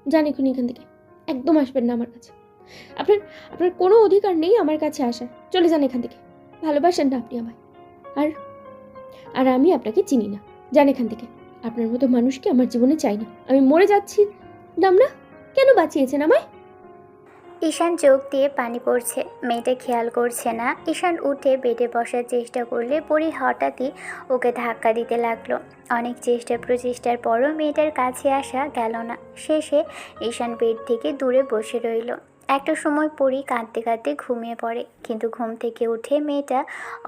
যান এখনই এখান থেকে, একদম আসবেন না আমার কাছে। আপনার আপনার কোনো অধিকার নেই আমার কাছে আসার, চলে যান এখান থেকে। ভালোবাসেন না আপনি আমায়, আর আর আমি আপনাকে চিনি না। যান এখান থেকে, আপনার মতো মানুষকে আমার জীবনে চাই না। আমি মরে যাচ্ছি না, কেন বাঁচিয়েছেন আমায়? ঈশান চোখ দিয়ে পানি পড়ছে, মেয়েটা খেয়াল করছে না। ঈশান উঠে বেডে বসার চেষ্টা করলে পরী হঠাৎই ওকে ধাক্কা দিতে লাগলো। অনেক চেষ্টা প্রচেষ্টার পরও মেয়েটার কাছে আসা গেল না। শেষে ঈশান বেড থেকে দূরে বসে রইল। একটা সময় পরী কাঁদতে কাঁদতে ঘুমিয়ে পড়ে, কিন্তু ঘুম থেকে উঠে মেয়েটা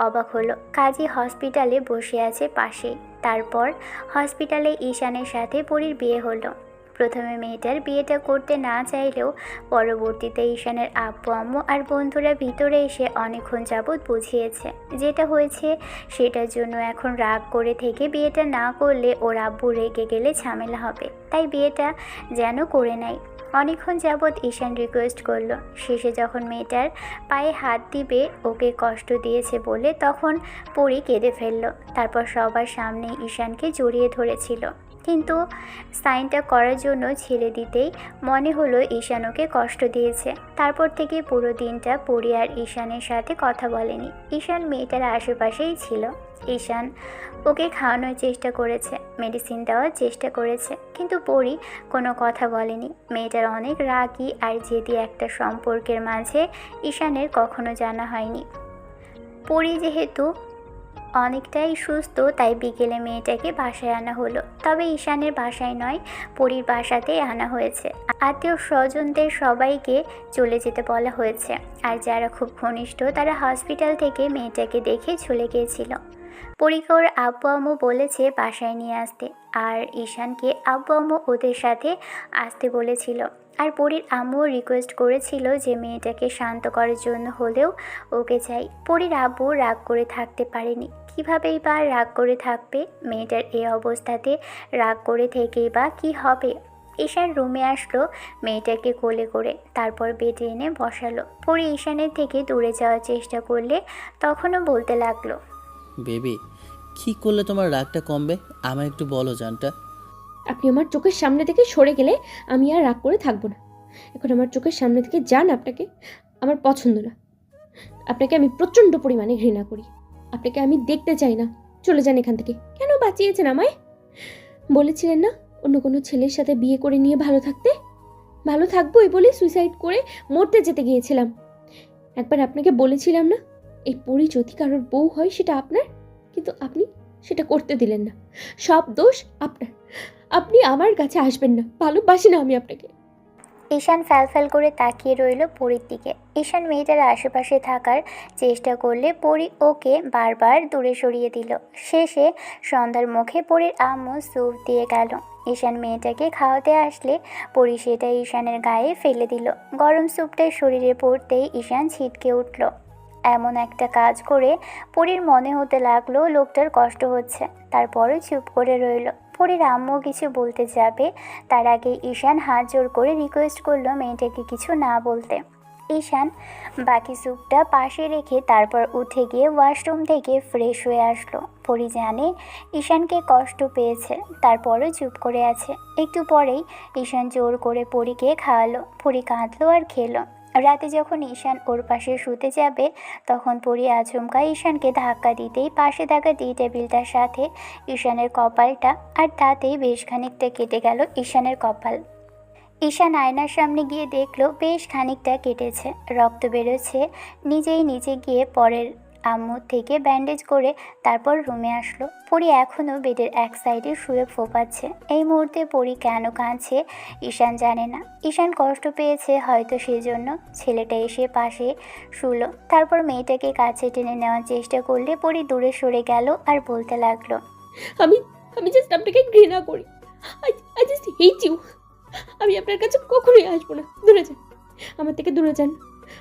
অবাক হলো, কাজী হসপিটালে বসে আছে পাশেই। তারপর হসপিটালে ঈশানের সাথে পরীর বিয়ে হলো। প্রথমে মেয়েটার বিয়েটা করতে না চাইলেও পরবর্তীতে ঈশানের আব্বু আম্মু আর বন্ধুরা ভিতরে এসে অনেকক্ষণ যাবৎ বুঝিয়েছে যেটা হয়েছে সেটার জন্য এখন রাগ করে থেকে বিয়েটা না করলে ওর আব্বু রেগে গেলে ঝামেলা হবে, তাই বিয়েটা যেন করে নেয়। অনেকক্ষণ যাবৎ ঈশান রিকোয়েস্ট করলো। শেষে যখন মেয়েটার পায়ে হাত দিবে ওকে কষ্ট দিয়েছে বলে তখন পরী কেঁদে ফেললো। তারপর সবার সামনে ঈশানকে জড়িয়ে ধরেছিল, কিন্তু সাইনটা করার জন্য ছেড়ে দিতেই মনে হলো ঈশান ওকে কষ্ট দিয়েছে। তারপর থেকে পুরো দিনটা পরী আর ঈশানের সাথে কথা বলেনি। ঈশান মেয়েটার আশেপাশেই ছিল। ঈশান ওকে খাওয়ানোর চেষ্টা করেছে, মেডিসিন দেওয়ার চেষ্টা করেছে, কিন্তু পরী কোনো কথা বলেনি। মেয়েটার অনেক রাগী আর জেদি একটা সম্পর্কের মাঝে ঈশানের কখনো জানা হয়নি। পরী যেহেতু অনেকটাই সুস্থ, তাই বিকেলে মেয়েটাকে বাসায় আনা হলো। তবে ঈশানের বাসায় নয়, পরীর বাসাতেই আনা হয়েছে। আত্মীয় স্বজনদের সবাইকে চলে যেতে বলা হয়েছে, আর যারা খুব ঘনিষ্ঠ তারা হসপিটাল থেকে মেয়েটাকে দেখে চলে গিয়েছিল। পরীকে ওর আব্বু আম্মু বলেছে বাসায় নিয়ে আসতে, আর ঈশানকে আব্বু আম্মু ওদের সাথে আসতে বলেছিল। আর পরীর আম্মুও রিকোয়েস্ট করেছিল যে মেয়েটাকে শান্ত করার জন্য হলেও ওকে চাই। পরীর আব্বু রাগ করে থাকতে পারেনি, কীভাবেই বা রাগ করে থাকবে? মেয়েটার এই অবস্থাতে রাগ করে থেকেই বা কী হবে? ঈশান রুমে আসলো মেয়েটাকে কোলে করে, তারপর বেডে এনে বসালো। পরী ঈশানের থেকে দূরে যাওয়ার চেষ্টা করলে তখনও বলতে লাগলো, বেবি, কী করলে তোমার রাগটা কমবে? আমার একটু বলো জানটা। আপনি আমার চোখের সামনে থেকে সরে গেলে আমি আর রাগ করে থাকবো না। এখন আমার চোখের সামনে থেকে যান, আপনাকে আমার পছন্দ না। আপনাকে আমি প্রচণ্ড পরিমাণে ঘৃণা করি। আপনাকে আমি দেখতে চাই না। চলে যান এখান থেকে। কেন বাঁচিয়েছেন আমায়? বলেছিলেন না অন্য কোনো ছেলের সাথে বিয়ে করে নিয়ে ভালো থাকতে? ভালো থাকবোই বলে সুইসাইড করে মরতে যেতে গিয়েছিলাম। একবার আপনাকে বলেছিলাম না এই পরি যদি কারোর বউ হয় সেটা আপনার, কিন্তু আপনি সেটা করতে দিলেন না। সব দোষ আপনার। আপনি আমার কাছে আসবেন না, ভালোবাসি না আমি আপনাকে। ঈশান ফ্যাল করে তাকিয়ে রইল পরীর দিকে। ঈশান মেয়েটার আশেপাশে থাকার চেষ্টা করলে পরী ওকে বারবার দূরে সরিয়ে দিল। শেষে সন্ধ্যার মুখে পরীর আম্মু স্যুপ দিয়ে গেল। ঈশান মেয়েটাকে খাওয়াতে আসলে পরী সেটা ঈশানের গায়ে ফেলে দিল। গরম স্যুপটা শরীরে পড়তেই ঈশান ছিটকে উঠল। এমন একটা কাজ করে পরীর মনে হতে লাগলো লোকটার কষ্ট হচ্ছে, তারপরও চুপ করে রইল। পরীর আম্মু কিছু বলতে যাবে তার আগে ঈশান হাত জোর করে রিকোয়েস্ট করলো মেয়েটাকে কিছু না বলতে। ঈশান বাকি স্যুপটা পাশে রেখে তারপর উঠে গিয়ে ওয়াশরুম থেকে ফ্রেশ হয়ে আসলো। পরী জানে ঈশানকে কষ্ট পেয়েছে, তারপরও চুপ করে আছে। একটু পরেই ঈশান জোর করে পরীকে খাওয়ালো। পরী কাঁদলো আর খেলো। রাতে যখন ঈশান ওর পাশে শুতে যাবে তখন পরী আচমকা ঈশানকে ধাক্কা দিতেই পাশে থাকা টি টেবিলটার সাথে ঈশানের কপালটা, আর তাতেই বেশ খানিকটা কেটে গেল ঈশানের কপাল। ঈশান আয়নার সামনে গিয়ে দেখলো বেশ খানিকটা কেটেছে, রক্ত বেরোচ্ছে। নিজে গিয়ে পরের আম্মুর থেকে ব্যান্ডেজ করে তারপর রুমে আসলো। পরী এখনও বেডের এক সাইডে শুয়ে ফোপাচ্ছে। এই মুহূর্তে পরী কেন কাঁদছে ঈশান জানে না। ঈশান কষ্ট পেয়েছে হয়তো সেজন্য। ছেলেটা এসে পাশে শুলো, তারপর মেয়েটাকে কাছে টেনে নেওয়ার চেষ্টা করলে পরী দূরে সরে গেল আর বলতে লাগলো, আমি আমি জাস্ট আপনাকে ঘৃণা করি। I just hate you. আমি আপনার কাছে কখনোই আসবো না। দূরে যান, আমার থেকে দূরে যান।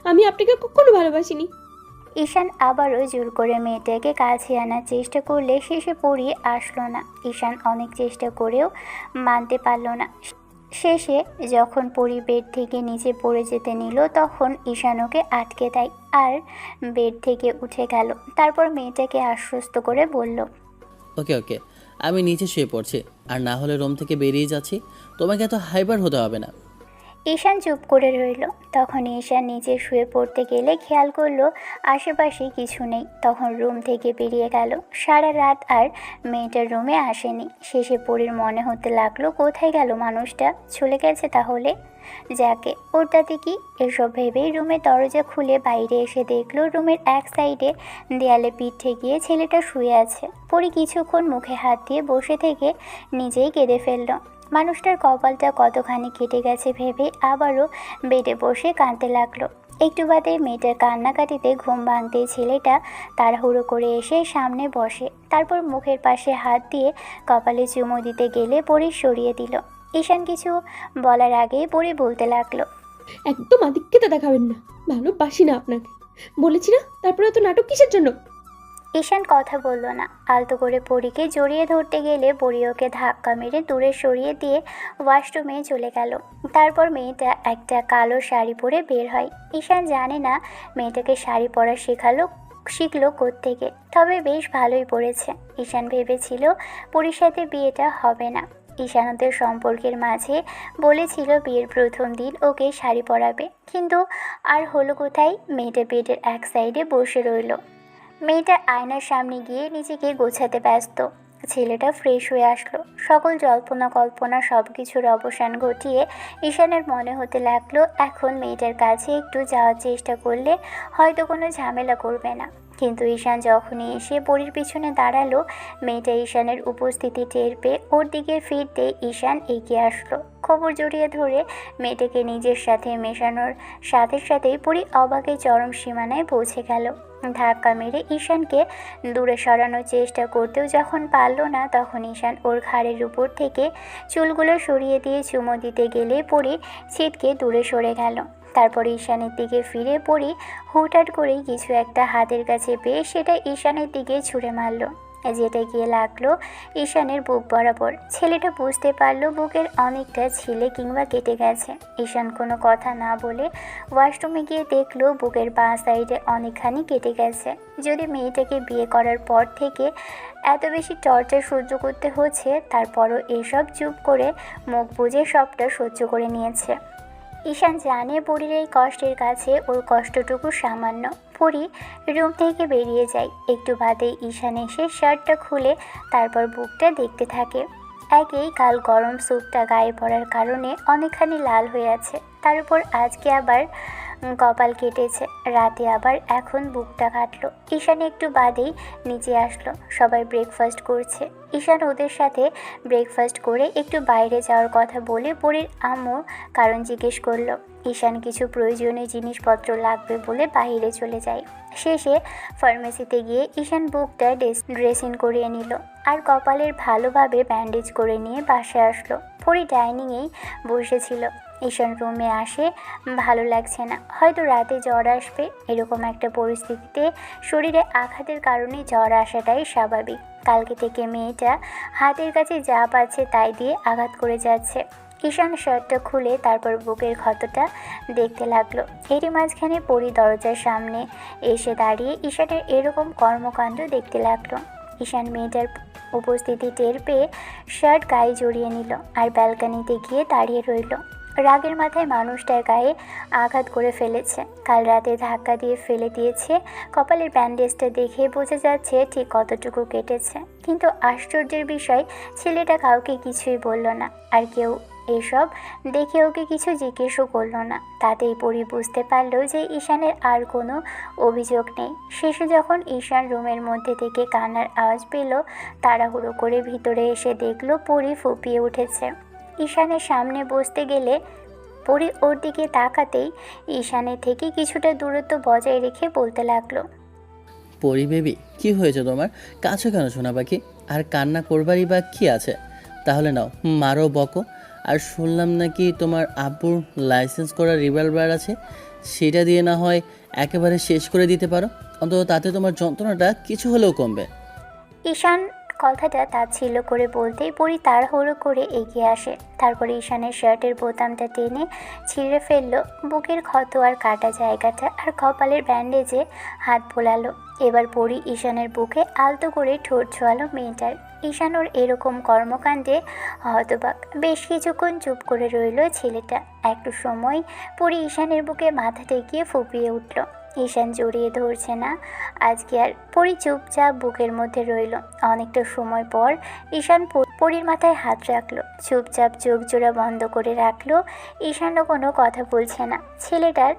আমি আপনাকে কখনো ভালোবাসিনি। ঈশান আবারও জোর করে মেয়েটাকে কাছে আনার চেষ্টা করলে শেষে পরী আসলো না। ঈশান অনেক চেষ্টা করেও মানতে পারল না। শেষে যখন পরী বেড থেকে নিচে পড়ে যেতে নিল তখন ঈশান ওকে আটকে দেয় আর বেড থেকে উঠে গেল। তারপর মেয়েটাকে আশ্বস্ত করে বলল, ওকে ওকে, আমি নিচে শুয়ে পড়ছি, আর না হলে রুম থেকে বেরিয়ে যাচ্ছি। তোমাকে এত হাইবার হতে হবে না। ঈশান চুপ করে রইল। তখন ঈশান নিচে শুয়ে পড়তে গেলে খেয়াল করলো আশেপাশে কিছু নেই। তখন রুম থেকে বেরিয়ে গেল। সারা রাত আর মেয়েটার রুমে আসেনি। শেষে পরীর মনে হতে লাগলো কোথায় গেল মানুষটা, চলে গেছে তাহলে। যাকে ওর তাতে কি, এসব ভেবেই রুমের দরজা খুলে বাইরে এসে দেখলো রুমের এক সাইডে দেয়ালে পিঠ ঠেকিয়ে ছেলেটা শুয়ে আছে। পরী কিছুক্ষণ মুখে হাত দিয়ে বসে থেকে নিজেই কেঁদে ফেলল। মানুষটার কপালটা কতখানি কেটে গেছে ভেবে আবারও বেডে বসে কাঁদতে লাগলো। একটু বাদে মেয়েটার কান্নাকাটিতে ঘুম ভাঙতেই ছেলেটা তাড়াহুড়ো করে এসে সামনে বসে, তারপর মুখের পাশে হাত দিয়ে কপালে চুমু দিতে গেলে পরী সরিয়ে দিল। ঈশান কিছু বলার আগেই পরী বলতে লাগলো, একদম আধিক্যতা দেখাবেন না। ভালোবাসি না আপনাকে বলেছি না। তারপরে তো নাটক কিসের জন্য? ঈশান কথা বলল না। আলতো করে পরীকে জড়িয়ে ধরতে গেলে পরী ওকে ধাক্কা মেরে দূরে সরিয়ে দিয়ে ওয়াশরুমে চলে গেল। তারপর মেয়েটা একটা কালো শাড়ি পরে বের হয়। ঈশান জানে না মেয়েটাকে শাড়ি পরা শিখলো কোত্থেকে, তবে বেশ ভালোই পড়েছে। ঈশান ভেবেছিল পরীর সাথে বিয়েটা হবে না। ঈশান ওদের সম্পর্কের মাঝে বলেছিল বিয়ের প্রথম দিন ওকে শাড়ি পরাবে, কিন্তু আর হলো কোথায়। মেয়েটা বেডের এক সাইডে বসে রইল। মেয়েটা আয়নার সামনে গিয়ে নিজেকে গোছাতে ব্যস্ত। ছেলেটা ফ্রেশ হয়ে আসলো। সকল জল্পনা কল্পনা সব কিছুর অবসান ঘটিয়ে ঈশানের মনে হতে লাগলো এখন মেয়েটার কাছে একটু যাওয়ার চেষ্টা করলে হয়তো কোনো ঝামেলা করবে না। কিন্তু ঈশান যখনই এসে পরীর পিছনে দাঁড়ালো, মেয়েটা ঈশানের উপস্থিতি টের পেয়ে ওর দিকে ফিরতে ঈশান এগিয়ে আসলো। খবর জড়িয়ে ধরে মেয়েটাকে নিজের সাথে মেশানোর সাথে সাথেই পরী অবাকে চরম সীমানায় পৌঁছে গেল। ধাক্কা মেরে ঈশানকে দূরে সরানোর চেষ্টা করতেও যখন পারল না, তখন ঈশান ওর ঘাড়ের উপর থেকে চুলগুলো সরিয়ে দিয়ে চুমো দিতে গেলে পরী ছিটকে দূরে সরে গেল। তারপর ঈশানের দিকে ফিরে পড়ি হুটহাট করেই কিছু একটা হাতের কাছে পেয়ে সেটা ঈশানের দিকে ছুঁড়ে মারল, যেটা গিয়ে লাগলো ঈশানের বুক বরাবর। ছেলেটা বুঝতে পারলো বুকের অনেকটা ছিলে কিংবা কেটে গেছে। ঈশান কোনো কথা না বলে ওয়াশরুমে গিয়ে দেখলো বুকের বাঁ সাইডে অনেকখানি কেটে গেছে। যদি মেয়েটাকে বিয়ে করার পর থেকে এত বেশি টর্চার সহ্য করতে হচ্ছে, তারপরও এসব চুপ করে মুখ বুজে সবটা সহ্য করে নিয়েছে। ঈশান জানে পরীর এই কষ্টের কাছে ওর কষ্টটুকু সামান্য। পরী রুম থেকে বেরিয়ে যায়। একটু বাদে ঈশান এসে শার্টটা খুলে তারপর বুকটা দেখতে থাকে। একেই কাল গরম স্যুপটা গায়ে পড়ার কারণে অনেকখানি লাল হয়ে আছে, তার উপর আজকে আবার কপাল কেটেছে, রাতে আবার এখন বুকটা কাটলো। ঈশান একটু বাদেই নিচে আসলো। সবাই ব্রেকফাস্ট করছে। ঈশান ওদের সাথে ব্রেকফাস্ট করে একটু বাইরে যাওয়ার কথা বলে পরীর আম্মু কারণ জিজ্ঞেস করলো। ঈশান কিছু প্রয়োজনীয় জিনিসপত্র লাগবে বলে বাইরে চলে যায়। শেষে ফার্মেসিতে গিয়ে ঈশান বুকটা ড্রেসিং করিয়ে নিল আর কপালের ভালোভাবে ব্যান্ডেজ করে নিয়ে বাসায় আসলো। পরী ডাইনিংয়েই বসেছিল। ঈশান রুমে আসে, ভালো লাগছে না, হয়তো রাতে জ্বর আসবে। এরকম একটা পরিস্থিতিতে শরীরে আঘাতের কারণে জ্বর আসাটাই স্বাভাবিক। কালকে থেকে মেয়েটা হাতের কাছে যা পাচ্ছে তাই দিয়ে আঘাত করে যাচ্ছে। ঈশান শার্টটা খুলে তারপর বুকের ক্ষতটা দেখতে লাগলো। এরই মাঝখানে পরী দরজার সামনে এসে দাঁড়িয়ে ঈশানের এরকম কর্মকাণ্ড দেখতে লাগলো। ঈশান মেয়েটার উপস্থিতি টের পেয়ে শার্ট গায়ে জড়িয়ে নিল আর ব্যালকনিতে গিয়ে দাঁড়িয়ে রইল। রাগের মাথায় মানুষটার গায়ে আঘাত করে ফেলেছে, কাল রাতে ধাক্কা দিয়ে ফেলে দিয়েছে। কপালের ব্যান্ডেজটা দেখে বোঝা যাচ্ছে ঠিক কতটুকু কেটেছে। কিন্তু আশ্চর্যের বিষয়, ছেলেটা কাউকে কিছুই বলল না, আর কেউ এসব দেখে ওকে কিছু জিজ্ঞেসও করলো না। তাতেই পরী বুঝতে পারলো যে ঈশানের আর কোনো অভিযোগ নেই। শেষে যখন ঈশান রুমের মধ্যে থেকে কান্নার আওয়াজ পেল, তাড়াহুড়ো করে ভিতরে এসে দেখলো পরী ফুঁপিয়ে উঠেছে। ঈশানের সামনে বসতে গেলে পরী ওর দিকে তাকাতেই ঈশানের থেকে কিছুটা দূরত্ব বজায় রেখে বলতে লাগলো, পরি বেবি, কি হয়েছে তোমার? কাছে কেন শোনা পাখি? আর কান্না করবারই বা কি আছে? তাহলে নাও, মারো বকো। আর শুনলাম নাকি তোমার আব্বুর লাইসেন্স করা রিভলভার আছে, সেটা দিয়ে না হয় একেবারে শেষ করে দিতে পারো, অন্তত তাতে তোমার যন্ত্রণাটা কিছু হলেও কমবে। ঈশান কথাটা তাচ্ছিল্য করে বলতেই পরী তাড়াহুড়ো করে এগিয়ে আসে। তারপরে ঈশানের শার্টের বোতামটা টেনে ছিঁড়ে ফেললো। বুকের ক্ষত আর কাটা জায়গাটা আর কপালের ব্যান্ডেজে হাত বোলালো। এবার পরী ঈশানের বুকে আলতো করে ঠোঁট ছোঁয়ালো মেয়েটার। ঈশান ওর এরকম কর্মকাণ্ডে হতবাক। বেশ কিছুক্ষণ চুপ করে রইল ছেলেটা। একটু সময় পরী ঈশানের বুকে মাথা টেকিয়ে ফুঁপিয়ে উঠল। ঈশান জড়িয়ে ধরছে না আজকে আর। পরী চুপচাপ বুকের মধ্যে রইল। অনেকটা সময় পর ঈশান পরীর মাথায় হাত রাখলো, চুপচাপ চোখ জোড়া বন্ধ করে রাখলো। ঈশানও কোনো কথা বলছে না। ছেলেটার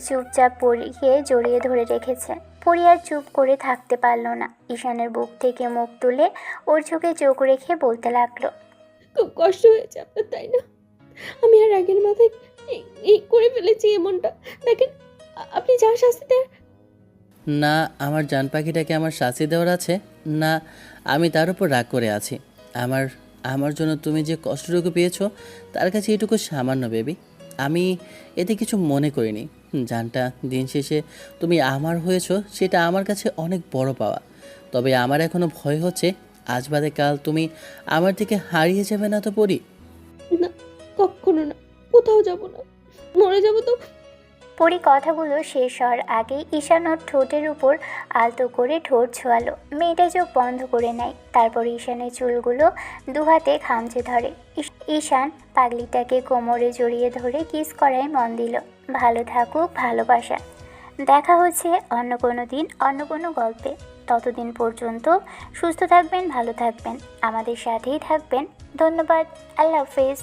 চুপচাপ পরীকে জড়িয়ে ধরে রেখেছে। পরী আর চুপ করে থাকতে পারল না। ঈশানের বুক থেকে মুখ তুলে ওর চোখে চোখ রেখে বলতে লাগলো, খুব কষ্ট হয়েছে আপনার, তাই না? আমি আর রাগের মাথায় এই করে ফেলেছি এমনটা। দেখেন, আপনি যা শাস্তি দেন। না, আমার জান পাখিটাকে আমার শাস্তি দেওয়ার আছে না, আমি তার উপর রাগ করে আছি। আমার জন্য তুমি যে কষ্টটুকু পেয়েছো তার কাছে এটুকু সামান্য বেবি। আমি এতে কিছু মনে করিনি। জানটা দিন শেষে তুমি আমার হয়েছো, সেটা আমার কাছে অনেক বড় পাওয়া। তবে আমার এখনও ভয় হচ্ছে আজ বাদে কাল তুমি আমার থেকে হারিয়ে যাবে না তো পরি? না, কখনো না, কোথাও যাব না, মরে যাব তো। পরী কথাগুলো শেষ হওয়ার আগেই ঈশান ওর ঠোঁটের উপর আলতো করে ঠোঁট ছোঁয়ালো। মেয়েটা চোখ বন্ধ করে নেয়। তারপর ঈশানের চুলগুলো দুহাতে খামচে ধরে। ঈশান পাগলিটাকে কোমরে জড়িয়ে ধরে কিস করায় মন দিল। ভালো থাকুক ভালোবাসা। দেখা হচ্ছে অন্য কোনো দিন অন্য কোনো গল্পে। ততদিন পর্যন্ত সুস্থ থাকবেন, ভালো থাকবেন, আমাদের সাথেই থাকবেন। ধন্যবাদ। আল্লাহ হাফেজ।